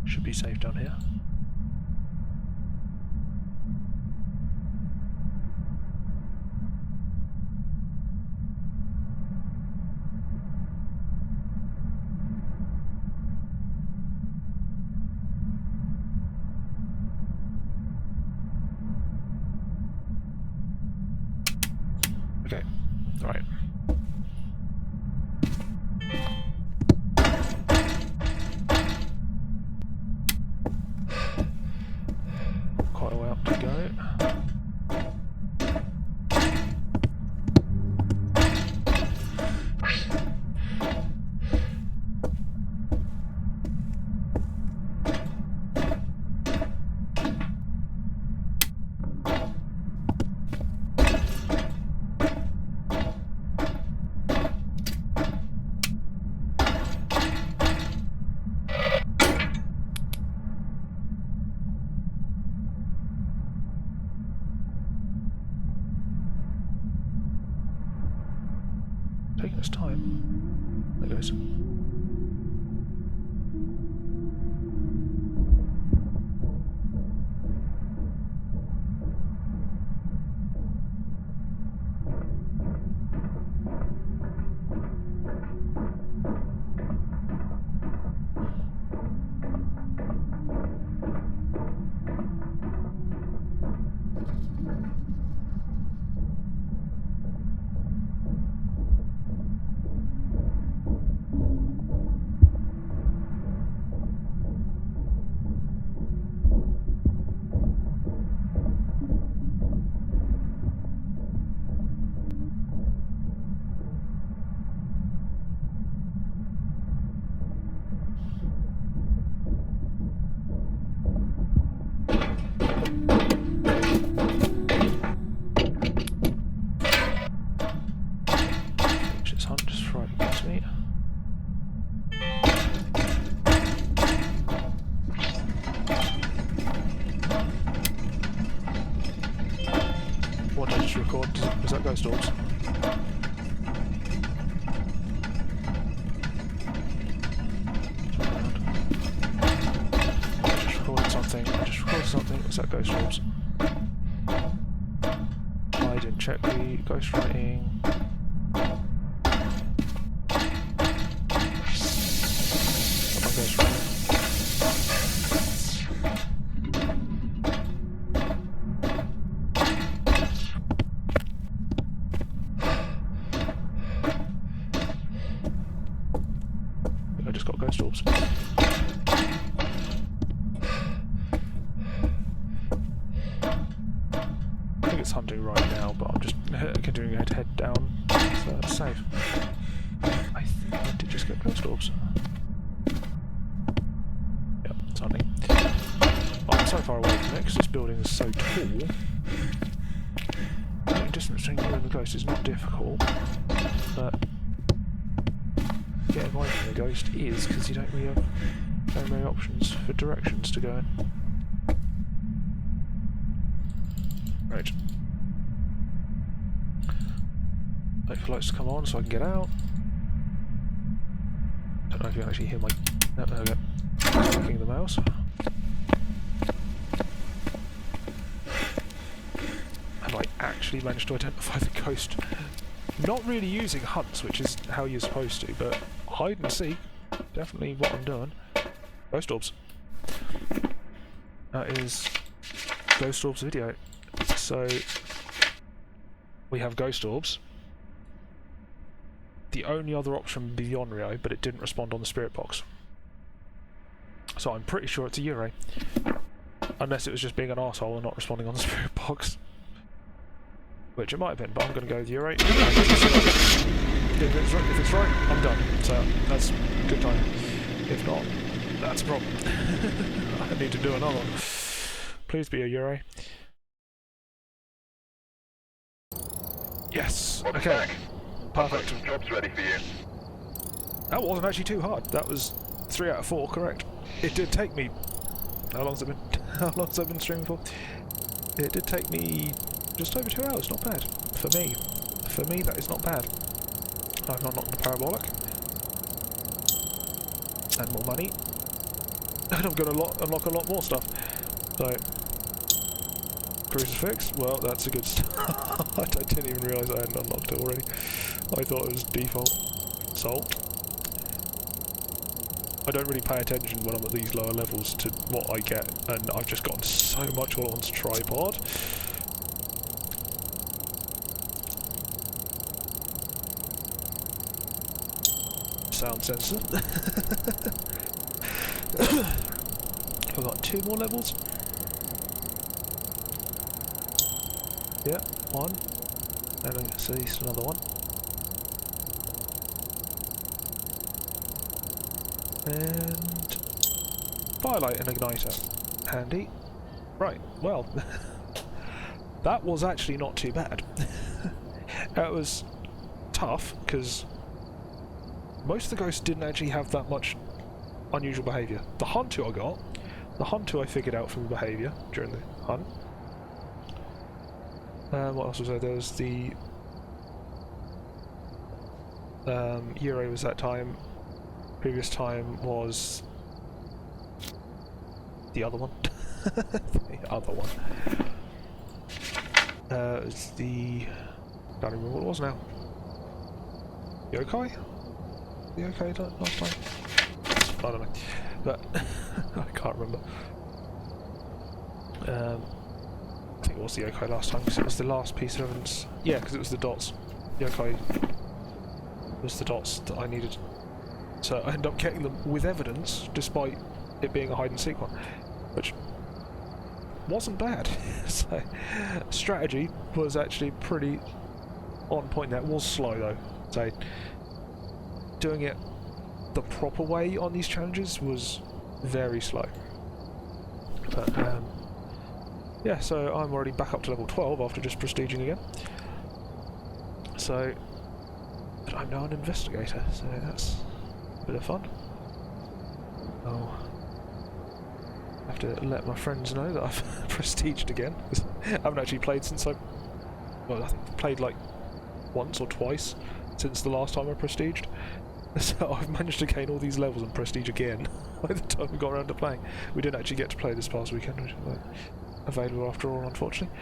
Should be safe down here. Okay, right. Quite a way up to go. Taking its time. There it goes. This hunt just right against me. What did I just record? Was that ghost orbs? I just recorded something. Was that ghost orbs? I didn't check the ghost writing. I just got ghost orbs. I think it's hunting right now, but I'm just continuing to head down, so it's safe. I think I did just get ghost orbs. Yep, it's hunting. I'm so far away from it because this building is so tall. The distance between you and the ghost is not difficult, but getting away from the ghost is, because you don't really have very many options for directions to go in. Right. Wait for lights to come on so I can get out. Don't know if you can actually hear my... No, there we go. Clicking the mouse. Have I actually managed to identify the ghost? Not really using hunts, which is how you're supposed to, but hide and seek, definitely what I'm doing. Ghost orbs. That is Ghost Orbs video. So we have Ghost Orbs. The only other option would be the Onryo, but it didn't respond on the Spirit Box. So I'm pretty sure it's a Yurei. Unless it was just being an arsehole and not responding on the Spirit Box. Which it might have been, but I'm going to go with Yurei. If it's right, I'm done. So that's a good time. If not, that's a problem. I need to do another one. Please be a Yurei. Yes! Okay. Perfect. Job's ready for you. That wasn't actually too hard. That was 3 out of 4, correct. It did take me... How long's it been? How long's I been streaming for? It did take me just over 2 hours, not bad. For me. For me, that is not bad. I've unlocked the parabolic. And more money. And I'm going to unlock a lot more stuff. So... Crucifix? Well, that's a good start. I didn't even realise I hadn't unlocked it already. I thought it was default. Salt. I don't really pay attention when I'm at these lower levels to what I get, and I've just gotten so much all on tripod. Sound sensor. I've got 2 more levels. Yeah, 1. And then at least another one. And firelight and igniter. Handy. Right, well that was actually not too bad. That was tough because most of the ghosts didn't actually have that much unusual behaviour. The Hantu I got, the Hantu I figured out from the behaviour during the hunt. What else was there? There was the Yurei was that time. Previous time was the other one. The other one. It's the... I don't remember what it was now. Yokai? The Yokai last time? I don't know. But I can't remember. I think it was the Yokai last time because it was the last piece of evidence. Yeah, because it was the dots. Yokai was the dots that I needed. So I ended up getting them with evidence, despite it being a hide-and-seek one, which wasn't bad. So strategy was actually pretty on point there. It was slow though. So doing it the proper way on these challenges was very slow. But yeah, so I'm already back up to level 12 after just prestiging again. So, but I'm now an investigator, so that's a bit of fun. Oh, I have to let my friends know that I've prestiged again. I haven't actually played since I think I've played like once or twice since the last time I prestiged. So I've managed to gain all these levels and prestige again by the time we got around to playing. We didn't actually get to play this past weekend, which was available after all, unfortunately.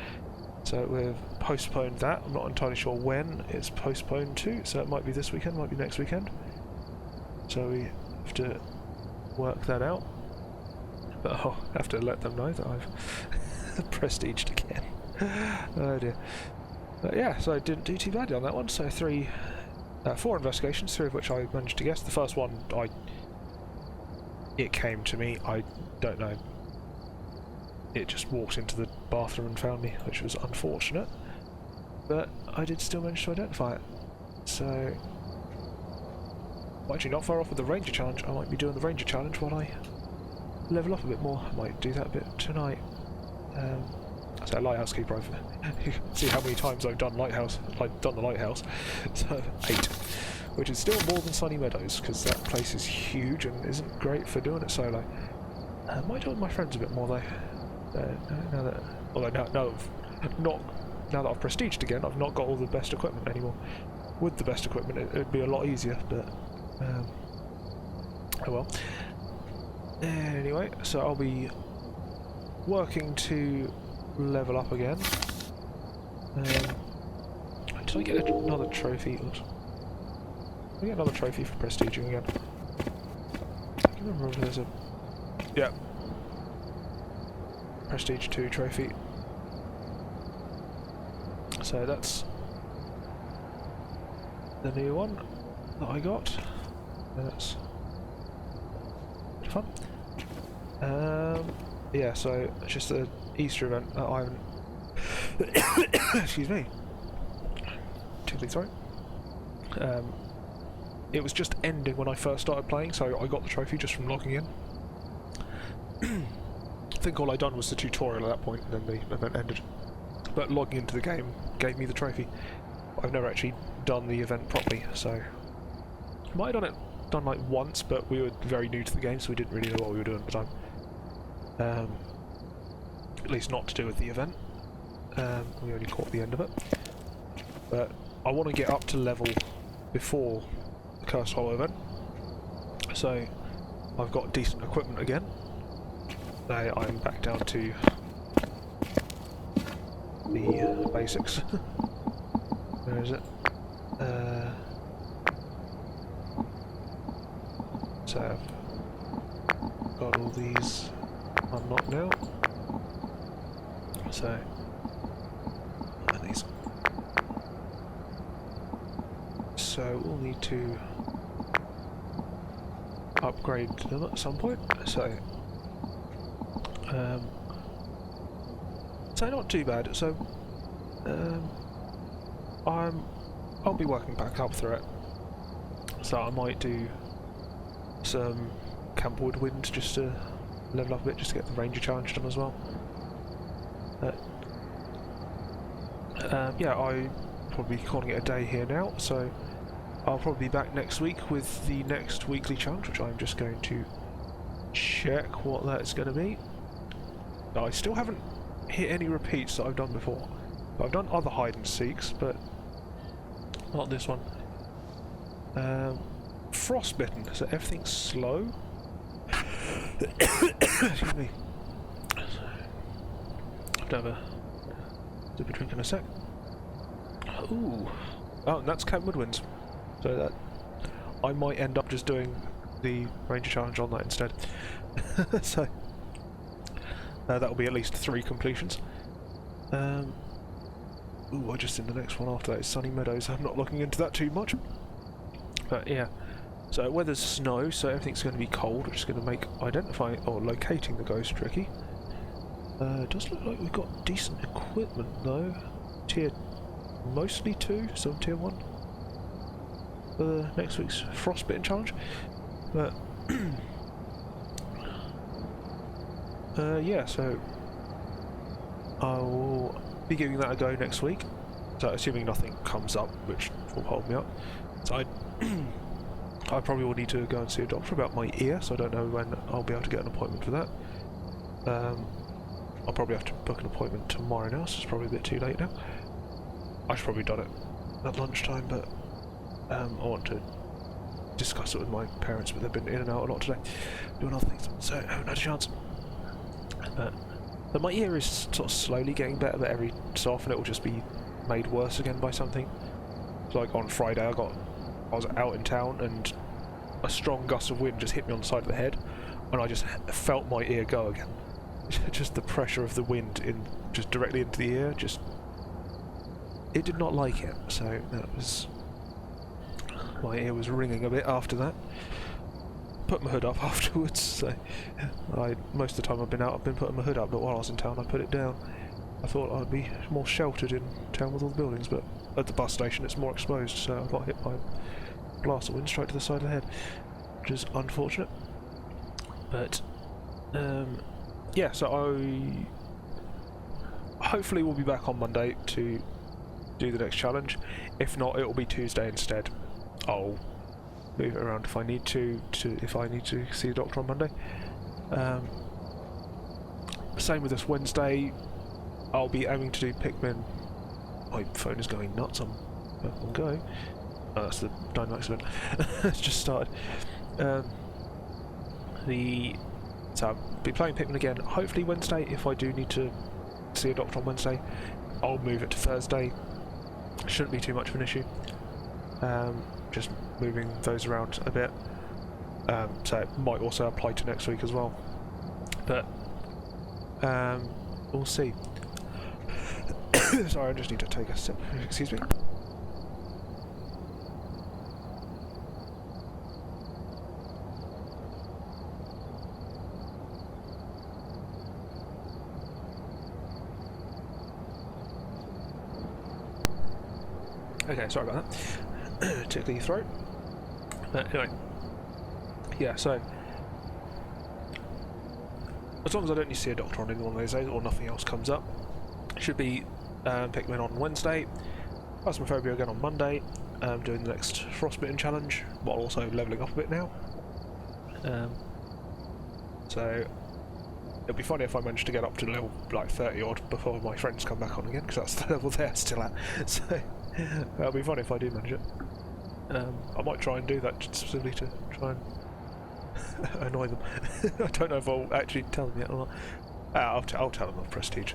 So we've postponed that. I'm not entirely sure when it's postponed to, so it might be this weekend, might be next weekend. So we have to work that out. But I'll have to let them know that I've prestiged again. Oh dear. But yeah, so I didn't do too badly on that one. So 4 investigations, 3 of which I managed to guess. The first one, it came to me. I don't know. It just walked into the bathroom and found me, which was unfortunate. But I did still manage to identify it. So, I'm actually not far off with the Ranger Challenge. I might be doing the Ranger Challenge while I level up a bit more. I might do that a bit tonight. So Lighthouse Keeper, you can see how many times I've done Lighthouse. I've done the Lighthouse. So 8, which is still more than Sunny Meadows because that place is huge and isn't great for doing it solo. I might do it with my friends a bit more though. Now that not now that I've prestiged again, I've not got all the best equipment anymore. With the best equipment, it'd be a lot easier, but oh well. Anyway, so I'll be working to level up again. Did I get another trophy? Oops. Did I get another trophy for prestiging again? I can't remember if there's a... Yeah. Prestige 2 trophy. So that's the new one that I got. That's fun. Yeah, so it's just an Easter event that I haven't... Excuse me. Tickly throat. It was just ending when I first started playing, so I got the trophy just from logging in. I think all I'd done was the tutorial at that point, and then the event ended. But logging into the game gave me the trophy. I've never actually done the event properly, so... I might have done like once, but we were very new to the game, so we didn't really know what we were doing at the time. At least not to do with the event. We only caught the end of it. But I want to get up to level before the Cursed Hollow event. So I've got decent equipment again. Now I'm back down to the basics. Where is it? So I've got all these unlocked now. So and these. So we'll need to upgrade them at some point. So not too bad. So I'll be working back up through it. So I might do some Camp Woodwind just to level up a bit, just to get the Ranger challenge done as well. Yeah, I probably calling it a day here now. So I'll probably be back next week with the next weekly challenge, which I'm just going to check what that's going to be. I still haven't hit any repeats that I've done before. I've done other hide and seeks, but not this one. Frostbitten, so everything's slow. Excuse me. I'll have to have a dip a drink in a sec. Ooh. Oh, and that's Camp Woodwinds. So that I might end up just doing the Ranger challenge on that instead. So that'll be at least 3 completions. Ooh, I just in the next one after that is Sunny Meadows. I'm not looking into that too much. But yeah. So weather's snow, so everything's going to be cold, which is going to make identifying or locating the ghost tricky. It does look like we've got decent equipment though. Tier mostly 2, some tier 1. For next week's Frostbitten challenge. But yeah, so I'll be giving that a go next week. So assuming nothing comes up which will hold me up. So I probably will need to go and see a doctor about my ear, so I don't know when I'll be able to get an appointment for that. I'll probably have to book an appointment tomorrow now, so it's probably a bit too late now. I should probably done it at lunchtime, but I want to discuss it with my parents, but they've been in and out a lot today, doing other things, so I haven't had a chance. But my ear is sort of slowly getting better, but every so often it will just be made worse again by something. So like on Friday I was out in town and a strong gust of wind just hit me on the side of the head, and I just felt my ear go again. Just the pressure of the wind just directly into the ear, it did not like it. So that was, my ear was ringing a bit after that. Put my hood up afterwards. So most of the time I've been out, I've been putting my hood up, but while I was in town I put it down. I thought I'd be more sheltered in town with all the buildings, but at the bus station it's more exposed, so I got hit by a blast of wind straight to the side of the head, which is unfortunate. But yeah, so I hopefully will be back on Monday to do the next challenge. If not, it will be Tuesday instead. I'll move it around if I need to see a doctor on Monday. Same with this Wednesday. I'll be aiming to do Pikmin. My phone is going nuts. I'm going. Oh, that's the dynamo accident. It's just started. So I'll be playing Pikmin again. Hopefully Wednesday. If I do need to see a doctor on Wednesday, I'll move it to Thursday. Shouldn't be too much of an issue. Just moving those around a bit. So it might also apply to next week as well. But we'll see. Sorry, I just need to take a sip. Excuse me. Okay, sorry about that. Tickly your throat. But anyway, yeah, so as long as I don't need to see a doctor on any one of those days or nothing else comes up, should be Pikmin on Wednesday, Phasmophobia again on Monday, doing the next Frostbitten challenge, while also levelling up a bit now. So it'll be funny if I manage to get up to level like 30 odd before my friends come back on again, because that's the level they're still at. So that'll be funny if I do manage it. I might try and do that just simply to try and annoy them. I don't know if I'll actually tell them yet or not. I'll tell them of Prestige.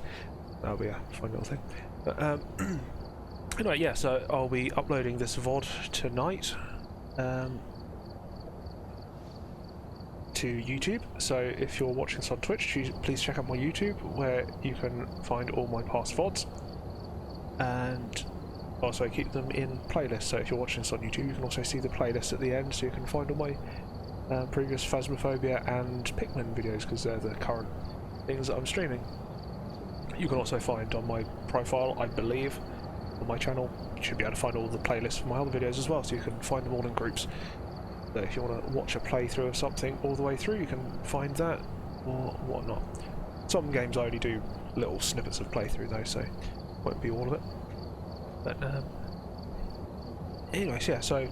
That'll be a fun little thing. But anyway, yeah, so I'll be uploading this VOD tonight to YouTube. So if you're watching this on Twitch, please check out my YouTube, where you can find all my past VODs. And also keep them in playlists, so if you're watching this on YouTube, you can also see the playlist at the end, so you can find all my previous Phasmophobia and Pikmin videos, because they're the current things that I'm streaming. You can also find on my profile, I believe, on my channel, you should be able to find all the playlists for my other videos as well, so you can find them all in groups. So if you want to watch a playthrough of something all the way through, you can find that, or whatnot. Some games I only do little snippets of playthrough though, so it won't be all of it. But anyways, yeah, so if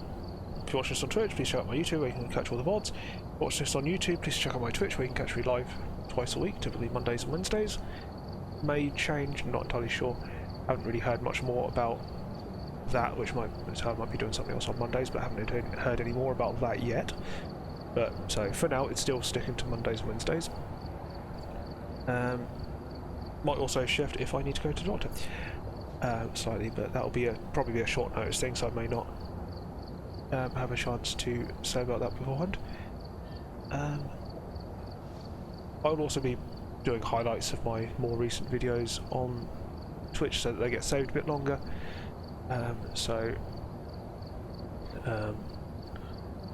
you're watching this on Twitch, please check out my YouTube where you can catch all the VODs. If you're watching this on YouTube, please check out my Twitch where you can catch me live twice a week, typically Mondays and Wednesdays. May change, not entirely sure. Haven't really heard much more about that, which might be doing something else on Mondays, but haven't heard any more about that yet. But so for now, it's still sticking to Mondays and Wednesdays. Might also shift if I need to go to the doctor. Slightly, but that'll be probably be a short notice thing, so I may not have a chance to say about that beforehand. I'll also be doing highlights of my more recent videos on Twitch so that they get saved a bit longer.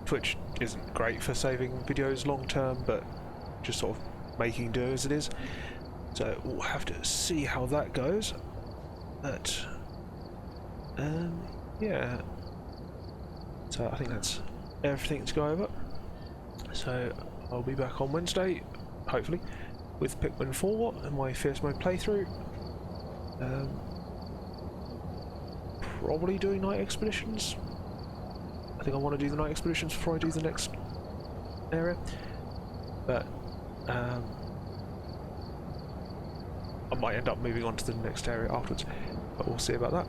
Twitch isn't great for saving videos long term, but just sort of making do as it is. So we'll have to see how that goes. But yeah, so I think that's everything to go over. So I'll be back on Wednesday, hopefully, with Pikmin 4 and my Fierce Mode playthrough. Probably doing night expeditions. I think I want to do the night expeditions before I do the next area, but I might end up moving on to the next area afterwards, but we'll see about that.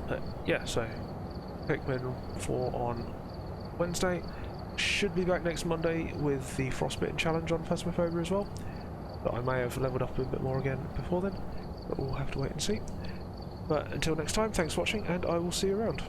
But yeah, so Pikmin 4 on Wednesday. Should be back next Monday with the Frostbitten challenge on Phasmophobia as well, but I may have leveled up a bit more again before then, but we'll have to wait and see. But until next time, thanks for watching, and I will see you around.